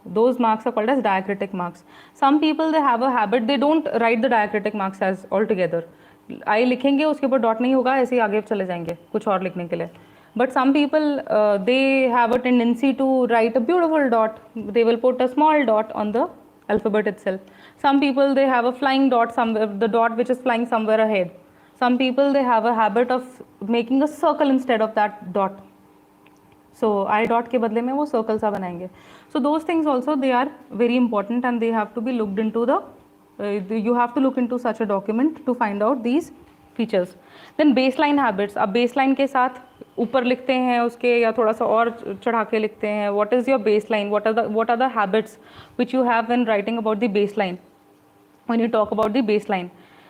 those marks are called as diacritic marks. Some people, they have a habit, they don't write the diacritic marks as altogether. I लिखेंगे, उसके ऊपर dot नहीं होगा, ऐसे ही आगे चले जाएंगे कुछ और लिखने के लिए. But some people, they have a tendency to write a beautiful dot. They will put a small dot on the alphabet itself. Some people, they have a flying dot somewhere, the dot which is flying somewhere ahead. Some people, they have a habit of making a circle instead of that dot. So I dot के बदले में वो circle सा बनाएंगे. So those things also they are very important and they have to be looked into the, you have to look into such a document to find out these features. Then baseline habits. अब baseline के साथ ऊपर लिखते हैं उसके या थोड़ा सा और चढ़ा के लिखते हैं. What is your baseline? What are the habits which you have when writing about the baseline? When you talk about the baseline,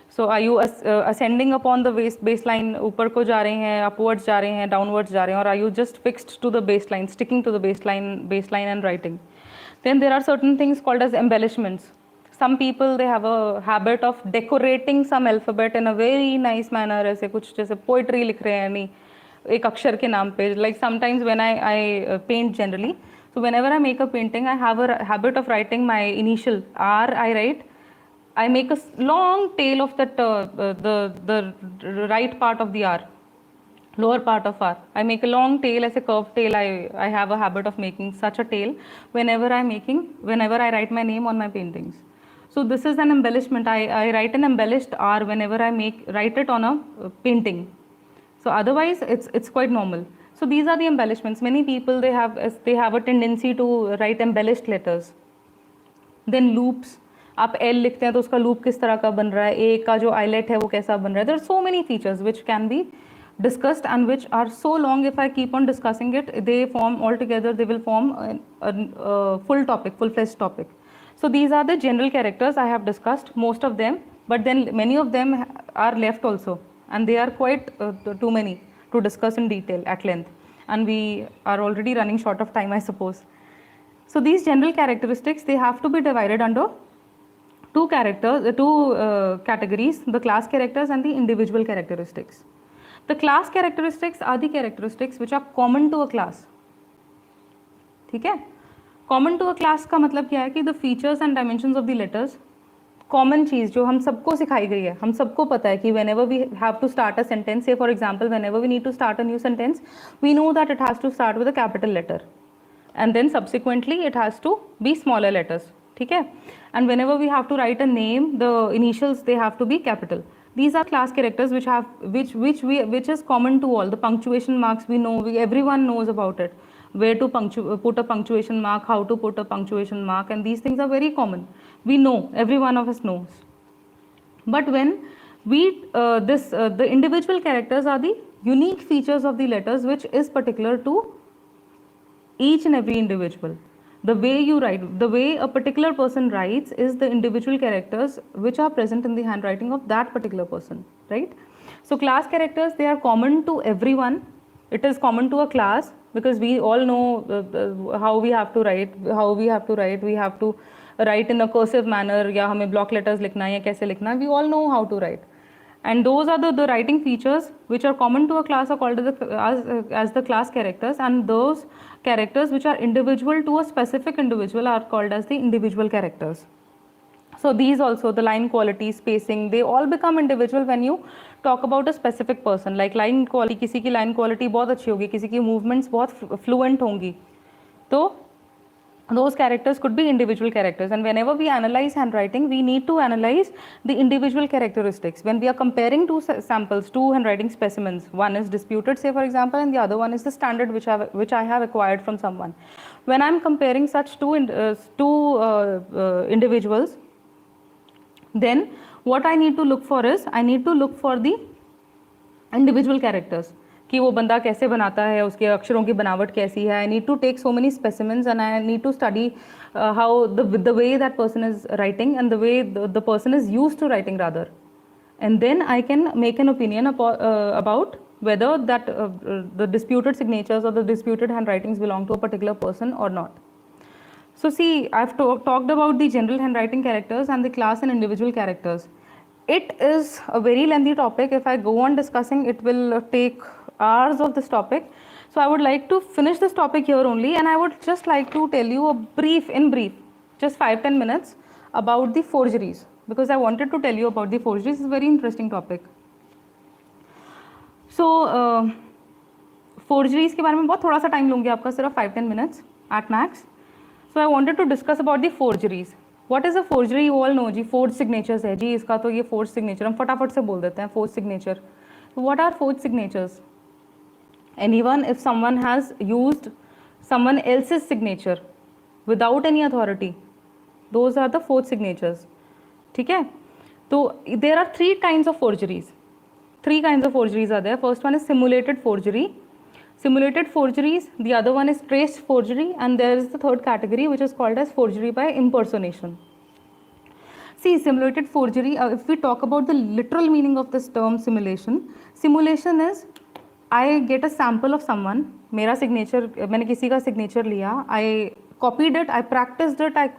so are you ascending upon the baseline, ऊपर को जा रहे हैं, upwards जा रहे हैं, downwards जा रहे हैं, or are you just fixed to the baseline, sticking to the baseline and writing? Then there are certain things called as embellishments. Some people they have a habit of decorating some alphabet in a very nice manner, ऐसे कुछ जैसे poetry लिख रहे हैं नहीं एक अक्षर के नाम पे. Like sometimes when I paint generally, so whenever I make a painting, I have a habit of writing my initial R. I make a long tail of that the right part of the R, lower part of R. I make a long tail as a curved tail. I have a habit of making such a tail whenever I write my name on my paintings. So this is an embellishment. I write an embellished R whenever I write it on a painting. So otherwise it's quite normal. So these are the embellishments. Many people they have a tendency to write embellished letters. Then loops. आप L लिखते हैं तो उसका loop किस तरह का बन रहा है, A का जो eyelet है वो कैसा बन रहा है. There are so many features which can be discussed and which are so long. If I keep on discussing it, they form altogether, they will form a full topic, full-fledged topic. So these are the general characters I have discussed, most of them, but then many of them are left also, and they are quite too many to discuss in detail at length, and we are already running short of time, I suppose. So these general characteristics, they have to be divided under two categories, the class characters and the individual characteristics. The class characteristics are the characteristics which are common to a class. ठीक है? Common to a class का मतलब क्या है कि the features and dimensions of the letters, common चीज़ जो हम सबको सिखाई गई है, हम सबको पता है कि whenever we have to start a sentence, say for example whenever we need to start a new sentence, we know that it has to start with a capital letter, and then subsequently it has to be smaller letters. ठीक है? And whenever we have to write a name, the initials they have to be capital. These are class characters which is common to all. The punctuation marks we know, everyone knows about it. Where to put a punctuation mark, how to put a punctuation mark, and these things are very common. We know, every one of us knows. But when the individual characters are the unique features of the letters which is particular to each and every individual. The way you write, the way a particular person writes is the individual characters which are present in the handwriting of that particular person, right? So class characters, they are common to everyone. It is common to a class because we all know how we have to write. We have to write in a cursive manner, या हमें block letters लिखना है या कैसे लिखना है. We all know how to write. And those are the writing features which are common to a class are called as the class characters, and those characters which are individual to a specific individual are called as the individual characters. So these also, the line quality, spacing, they all become individual when you talk about a specific person. Like line quality, किसी की line quality बहुत अच्छी होगी, किसी की movements बहुत fluent होंगी, तो those characters could be individual characters. And whenever we analyze handwriting, we need to analyze the individual characteristics. When we are comparing two samples, two handwriting specimens, one is disputed, say for example, and the other one is the standard which I have acquired from someone. When I am comparing such two individuals, then what I need to look for is, I need to look for the individual characters. कि वो बंदा कैसे बनाता है, उसके अक्षरों की बनावट कैसी है. I need to take so many specimens and I need to study how the way that person is writing and the way the person is used to writing rather, and then I can make an opinion about whether that the disputed signatures or the disputed handwritings belong to a particular person or not. So see, I've talked about the general handwriting characters and the class and individual characters. It is a very lengthy topic. If I go on discussing, it will take hours of this topic. So I would like to finish this topic here only, and I would just like to tell you in brief, just 5-10 minutes about the forgeries, because I wanted to tell you about the forgeries. It's a very interesting topic. So forgeries के बारे में बहुत थोड़ा सा time लूँगी आपका, सिर्फ 5-10 minutes at max. So I wanted to discuss about the forgeries. What is a forgery? You all know ji, forged signatures है जी, इसका तो ये forged signature हम फटाफट से बोल देते हैं, forged signature. So what are forged signatures? Anyone, if someone has used someone else's signature without any authority, those are the forged signatures. ठीक है? तो there are three kinds of forgeries. Three kinds of forgeries are there. First one is simulated forgery. Simulated forgeries, the other one is traced forgery, and there is the third category which is called as forgery by impersonation. See, simulated forgery, if we talk about the literal meaning of this term simulation, simulation is I get a sample of someone, मेरा signature, मैंने किसी का signature लिया, I copied it, I practiced it, I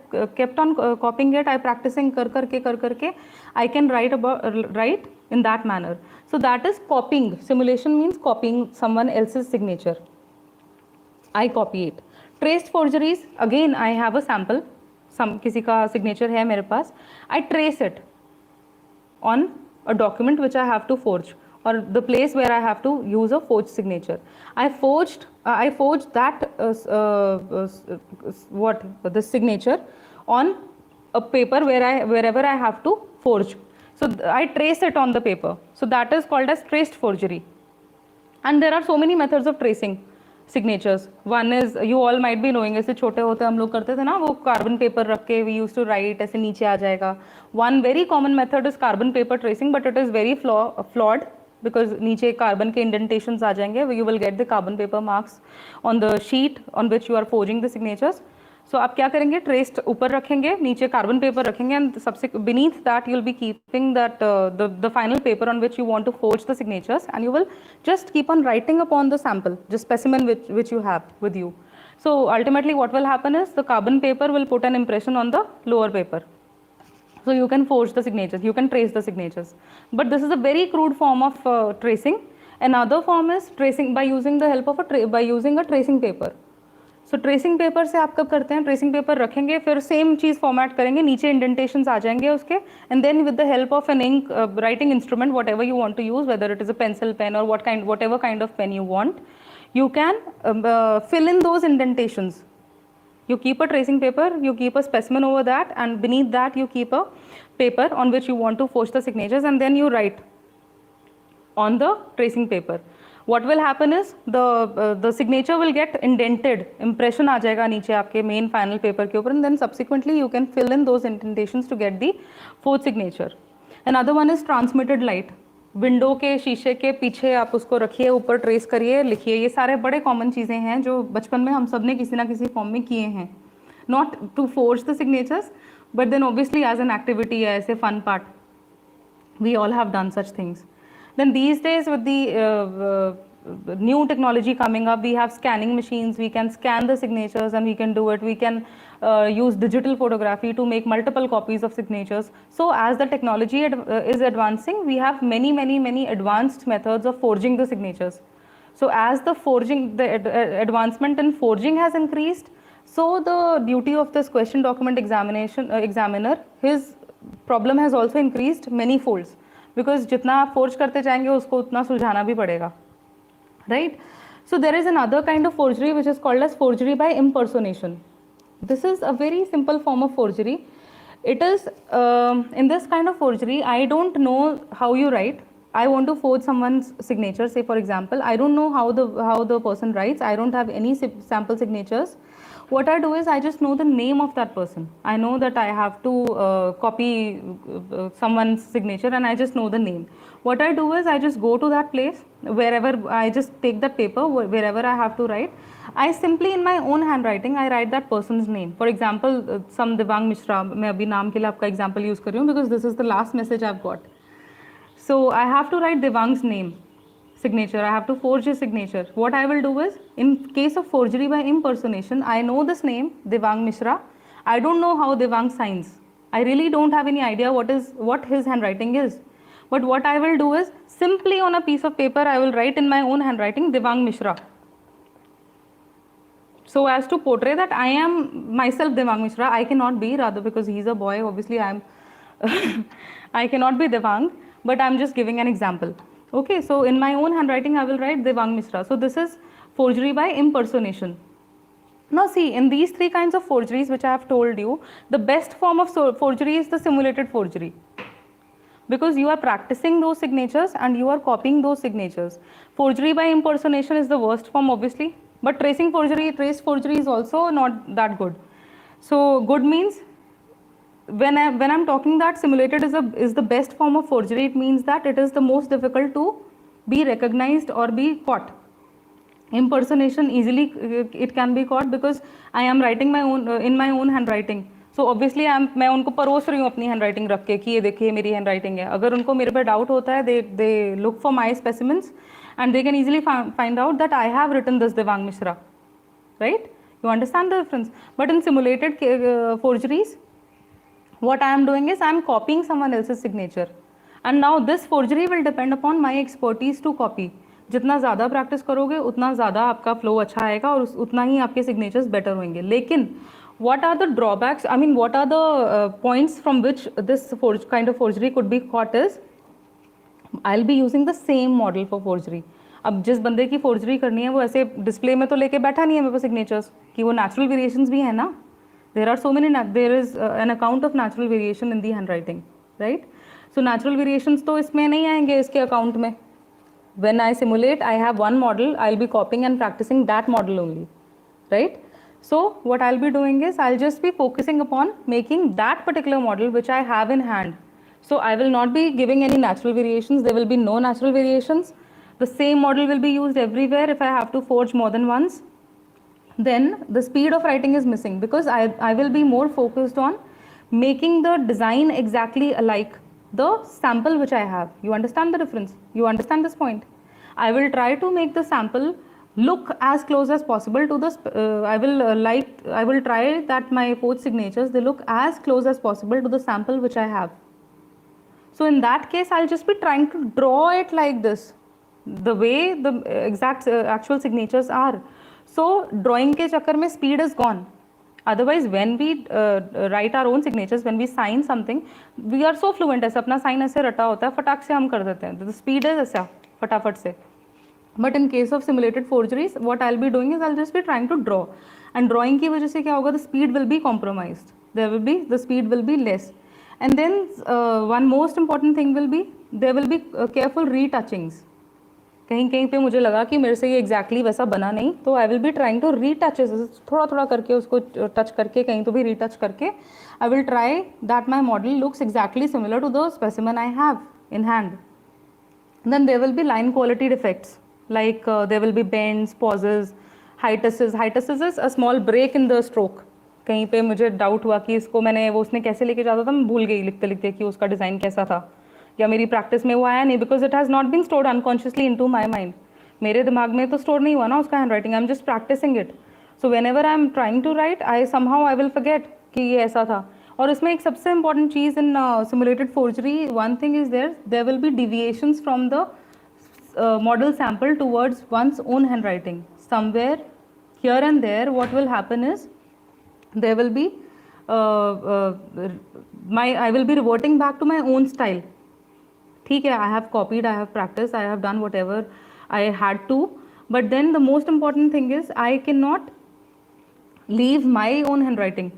kept on copying it, I practicing कर करके I can write in that manner. So that is copying. Simulation means copying someone else's signature. I copy it. Traced forgeries, again I have a sample, किसी का signature है मेरे पास, I trace it on a document which I have to forge, or the place where I have to use a forged signature. I forged that the signature on a paper wherever I have to forge. So I trace it on the paper. So that is called as traced forgery. And there are so many methods of tracing signatures. One is, you all might be knowing, ऐसे छोटे होते हम लोग करते थे ना, वो carbon paper रख के we used to write, ऐसे नीचे आ जाएगा. One very common method is carbon paper tracing, but it is very flawed because नीचे कार्बन के indentations आ जाएंगे. You will get the carbon paper marks on the sheet on which you are forging the signatures. So आप क्या करेंगे, traced ऊपर रखेंगे, नीचे carbon paper रखेंगे, एंड सबसे beneath that you will be keeping that the final paper on which you want to forge the signatures, and you will just keep on writing upon the sample, the specimen which you have with you. So ultimately what will happen is the carbon paper will put an impression on the lower paper. So you can forge the signatures, you can trace the signatures. But this is a very crude form of tracing. Another form is tracing by using the help of a tracing paper. So tracing paper से आप कब करते हैं, tracing paper रखेंगे, फिर same चीज़ format करेंगे, नीचे indentations आ जाएंगे उसके, and then with the help of an ink writing instrument whatever you want to use, whether it is a pencil pen और whatever kind of pen you want, you can fill in those indentations. You keep a tracing paper, you keep a specimen over that, and beneath that you keep a paper on which you want to forge the signatures, and then you write on the tracing paper. What will happen is the signature will get indented, impression आ जाएगा नीचे आपके main final paper के ऊपर, and then subsequently you can fill in those indentations to get the forged signature. Another one is transmitted light. Window के शीशे के पीछे आप उसको रखिए, ऊपर ट्रेस करिए, लिखिए. ये सारे बड़े कॉमन चीज़ें हैं जो बचपन में हम सब ने किसी ना किसी फॉर्म में किए हैं. Not to forge the signatures, but then obviously as an activity, ऐसे fun part, we all have done such things. Then these days with the new technology coming up, we have scanning machines, we can scan the signatures and we can do it. We can use digital photography to make multiple copies of signatures. So as the technology is advancing, we have many advanced methods of forging the signatures. So as the advancement in forging has increased, so the duty of this question document examiner, his problem has also increased many folds. Because जितना आप forge करते जाएंगे उसको उतना सुलझाना भी पड़ेगा, right? So there is another kind of forgery which is called as forgery by impersonation. This is a very simple form of forgery. It is in this kind of forgery, I don't know how you write. I want to forge someone's signature. Say for example, I don't know how the person writes. I don't have any sample signatures. What I do is I just know the name of that person. I know that I have to copy someone's signature, and I just know the name. What I do is I just go to that place, wherever I just take that paper, wherever I have to write. I simply in my own handwriting I write that person's name. For example, some Devang Mishra. मैं अभी नाम के लिए आपका example use कर रही हूँ because this is the last message I've got. So I have to write Devang's name. Signature, I have to forge his signature. What I will do is, in case of forgery by impersonation, I know this name, Devang Mishra. I don't know how Devang signs. I really don't have any idea what his handwriting is. But what I will do is, simply on a piece of paper, I will write in my own handwriting, Devang Mishra. So as to portray that I am myself Devang Mishra, I cannot be, rather because he's a boy, obviously I am, I cannot be Devang, but I'm just giving an example. Okay, so in my own handwriting I will write Devang Mishra. So this is forgery by impersonation. Now see, in these three kinds of forgeries which I have told you, the best form of forgery is the simulated forgery. because you are practicing those signatures and you are copying those signatures. Forgery by impersonation is the worst form, obviously, but traced forgery is also not that good. So good means when I'm talking that simulated is the best form of forgery, it means that it is the most difficult to be recognized or be caught. Impersonation easily it can be caught because I am writing my own in my own handwriting. So obviously मैं उनको परोस रही हूँ अपनी handwriting रख के कि ये देखिए मेरी handwriting है. अगर उनको मेरे पे doubt होता है, they look for my specimens and they can easily find out that I have written this Devang Mishra, right? You understand the difference? But in simulated forgeries, what I am doing is I am copying someone else's signature, and now this forgery will depend upon my expertise to copy. जितना ज़्यादा practice करोगे उतना ज़्यादा आपका flow अच्छा आएगा और उतना ही आपके सिग्नेचर्स बेटर होंगे. लेकिन what are the drawbacks, I mean what are the points from which this kind of forgery could be caught is I'll be using the same model for forgery. अब जिस बंदे की forgery करनी है वो ऐसे डिस्प्ले में तो लेके बैठा नहीं है मेरे पास सिग्नेचर्स कि वो नेचुरल वेरिएशंस भी है ना. There are so many, there is an account of natural variation in the handwriting, right? So natural variations तो इसमें नहीं आएंगे इसके अकाउंट में. When I simulate, I have one model, I'll be copying and practicing that model only, right? So what I'll be doing is I'll just be focusing upon making that particular model which I have in hand. So I will not be giving any natural variations, there will be no natural variations. The same model will be used everywhere if I have to forge more than once. Then the speed of writing is missing because I will be more focused on making the design exactly alike the sample which I have. You understand the difference? You understand this point? I will try to make the sample look as close as possible to the I will try that my forged signatures they look as close as possible to the sample which I have. So in that case I'll just be trying to draw it like this, the way the exact actual signatures are. So drawing के चक्कर में speed is gone. Otherwise, when we write our own signatures, when we sign something, we are so fluent. ऐसे अपना sign ऐसे रटा होता है, फटाक से हम कर देते हैं. The speed is ऐसा, फटाफट से. But in case of simulated forgeries, what I'll be doing is I'll just be trying to draw. And drawing की वजह से क्या होगा? The speed will be compromised. The speed will be less. And then one most important thing will be there will be careful retouchings. कहीं कहीं पे मुझे लगा कि मेरे से ये एग्जैक्टली वैसा बना नहीं, तो I will be trying to retouch, थोड़ा थोड़ा करके उसको टच करके कहीं तो भी रीटच करके I will try that my model looks exactly similar to the specimen I have in hand. Then there will be line quality defects like there will be bends, pauses, hiatuses is a small break in the stroke. कहीं पे मुझे doubt हुआ कि इसको मैंने वो उसने कैसे लेके जाता था, मैं भूल गई लिखते लिखते कि उसका डिज़ाइन कैसा था या मेरी प्रैक्टिस में वो आया नहीं, because it has not been stored unconsciously into my mind. मेरे दिमाग में तो स्टोर नहीं हुआ ना उसका handwriting, I am just practising it. So whenever I am trying to write I somehow I will forget कि ये ऐसा था. और इसमें एक सबसे इंपॉर्टेंट चीज़ in simulated forgery, one thing is there will be deviations from the model sample towards one's own handwriting. Somewhere here and there what will happen is there will be I will be reverting back to my own style. ठीक है, I have copied, I have practiced, I have done whatever I had to, but then the most important thing is I cannot leave my own handwriting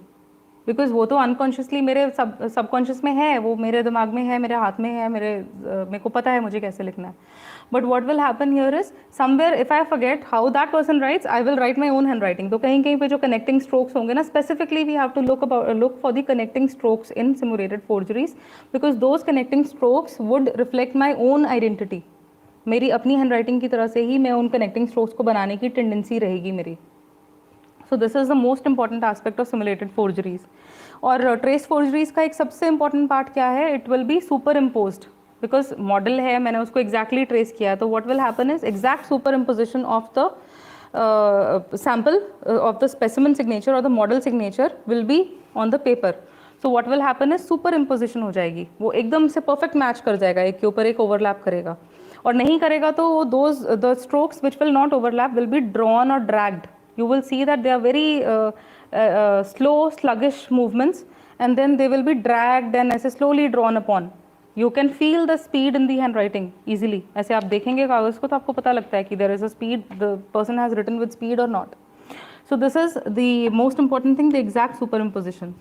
because वो तो unconsciously मेरे subconscious में है, वो मेरे दिमाग में है, मेरे हाथ में है, मेरे को पता है मुझे कैसे लिखना है. But what will happen here is somewhere if I forget how that person writes, I will write my own handwriting. तो कहीं कहीं पे जो connecting strokes होंगे ना, specifically we have to look for the connecting strokes in simulated forgeries because those connecting strokes would reflect my own identity. मेरी अपनी handwriting की तरह से ही मैं उन connecting strokes को बनाने की tendency रहेगी मेरी. So this is the most important aspect of simulated forgeries. और trace forgeries का एक सबसे important part क्या है? It will be superimposed. Because model है, मैंने उसको एग्जैक्टली ट्रेस किया, तो what will happen is exact superimposition of the sample of the specimen signature और the model signature will be on the paper. So what will happen is superimposition हो जाएगी, वो एकदम से perfect match कर जाएगा, एक के ऊपर एक ओवरलैप करेगा. और नहीं करेगा तो वो those the strokes which will not overlap will be drawn और dragged. You will see that they are very slow sluggish movements and then they will be dragged and ऐसे slowly drawn upon. You can feel the speed in the handwriting easily. ऐसे आप देखेंगे कागज को तो आपको पता लगता है कि there is a speed, the person has written with speed or not. So this is the most important thing, the exact superimposition.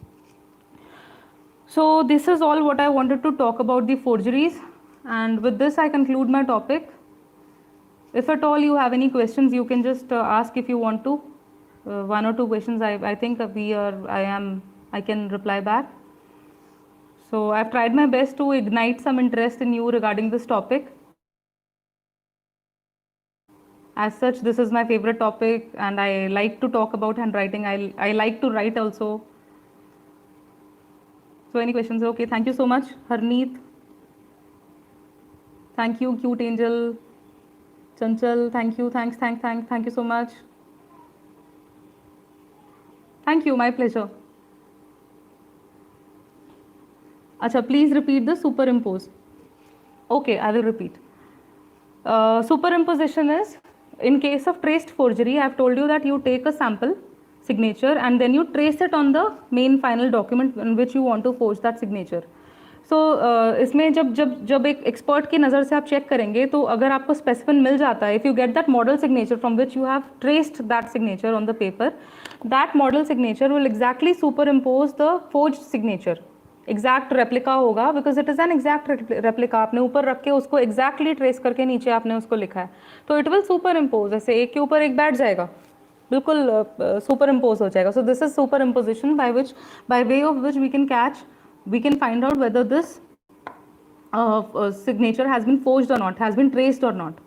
So this is all what I wanted to talk about the forgeries, and with this I conclude my topic. If at all you have any questions, you can just ask if you want to. One or two questions I think I can reply back. So I've tried my best to ignite some interest in you regarding this topic. As such, this is my favorite topic and I like to talk about handwriting. I like to write also. So any questions? Okay, thank you so much, Harneet. Thank you, cute angel. Chanchal, thank you, thank you so much. Thank you, my pleasure. Acha, please repeat the superimpose. Okay, I will repeat. Superimposition is, in case of traced forgery, I have told you that you take a sample signature and then you trace it on the main final document in which you want to forge that signature. So इसमें जब एक expert की नज़र से आप check करेंगे तो अगर आपको स्पेसिफिन मिल जाता है, if you get that model signature from which you have traced that signature on the paper, that model signature will exactly superimpose the forged signature. Exact replica होगा because it is an exact replica. आपने ऊपर रख के उसको exactly trace करके नीचे आपने उसको लिखा है, तो इट विल सुपर इम्पोज. ऐसे एक के ऊपर एक बैठ जाएगा, बिल्कुल सुपर इम्पोज हो जाएगा. So this is superimposition by way of which we can catch, we can find out whether this signature has been forged or not, has been traced or not.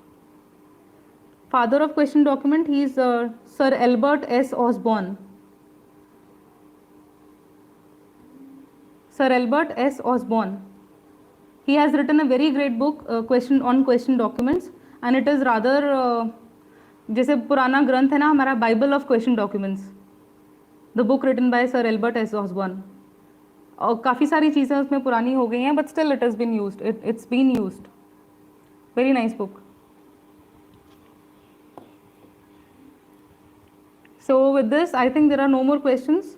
Father of question document, he is Sir Albert S. Osborne. Sir Albert S. Osborne. He has written a very great book, question documents, and it is rather जैसे पुराना ग्रंथ है ना हमारा bible of question documents, the book written by sir Albert S Osborn. और काफ़ी सारी चीज़ें उसमें पुरानी हो गई हैं, but still it has been used, it's been used. Very nice book. So with this, I think there are no more questions.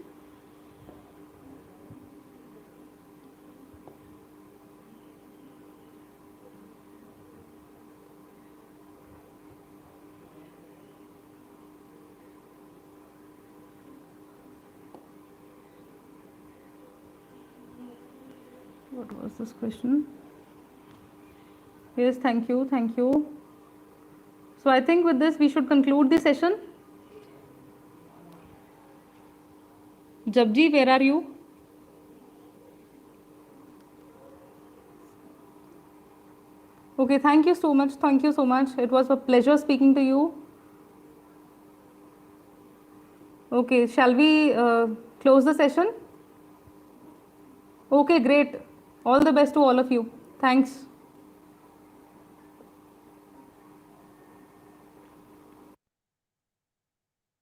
What was this question? Yes, thank you, thank you. So I think with this we should conclude the session. Jabji, where are you? Okay, thank you so much, thank you so much. It was a pleasure speaking to you. Okay, shall we close the session? Okay, great. All the best to all of you. Thanks.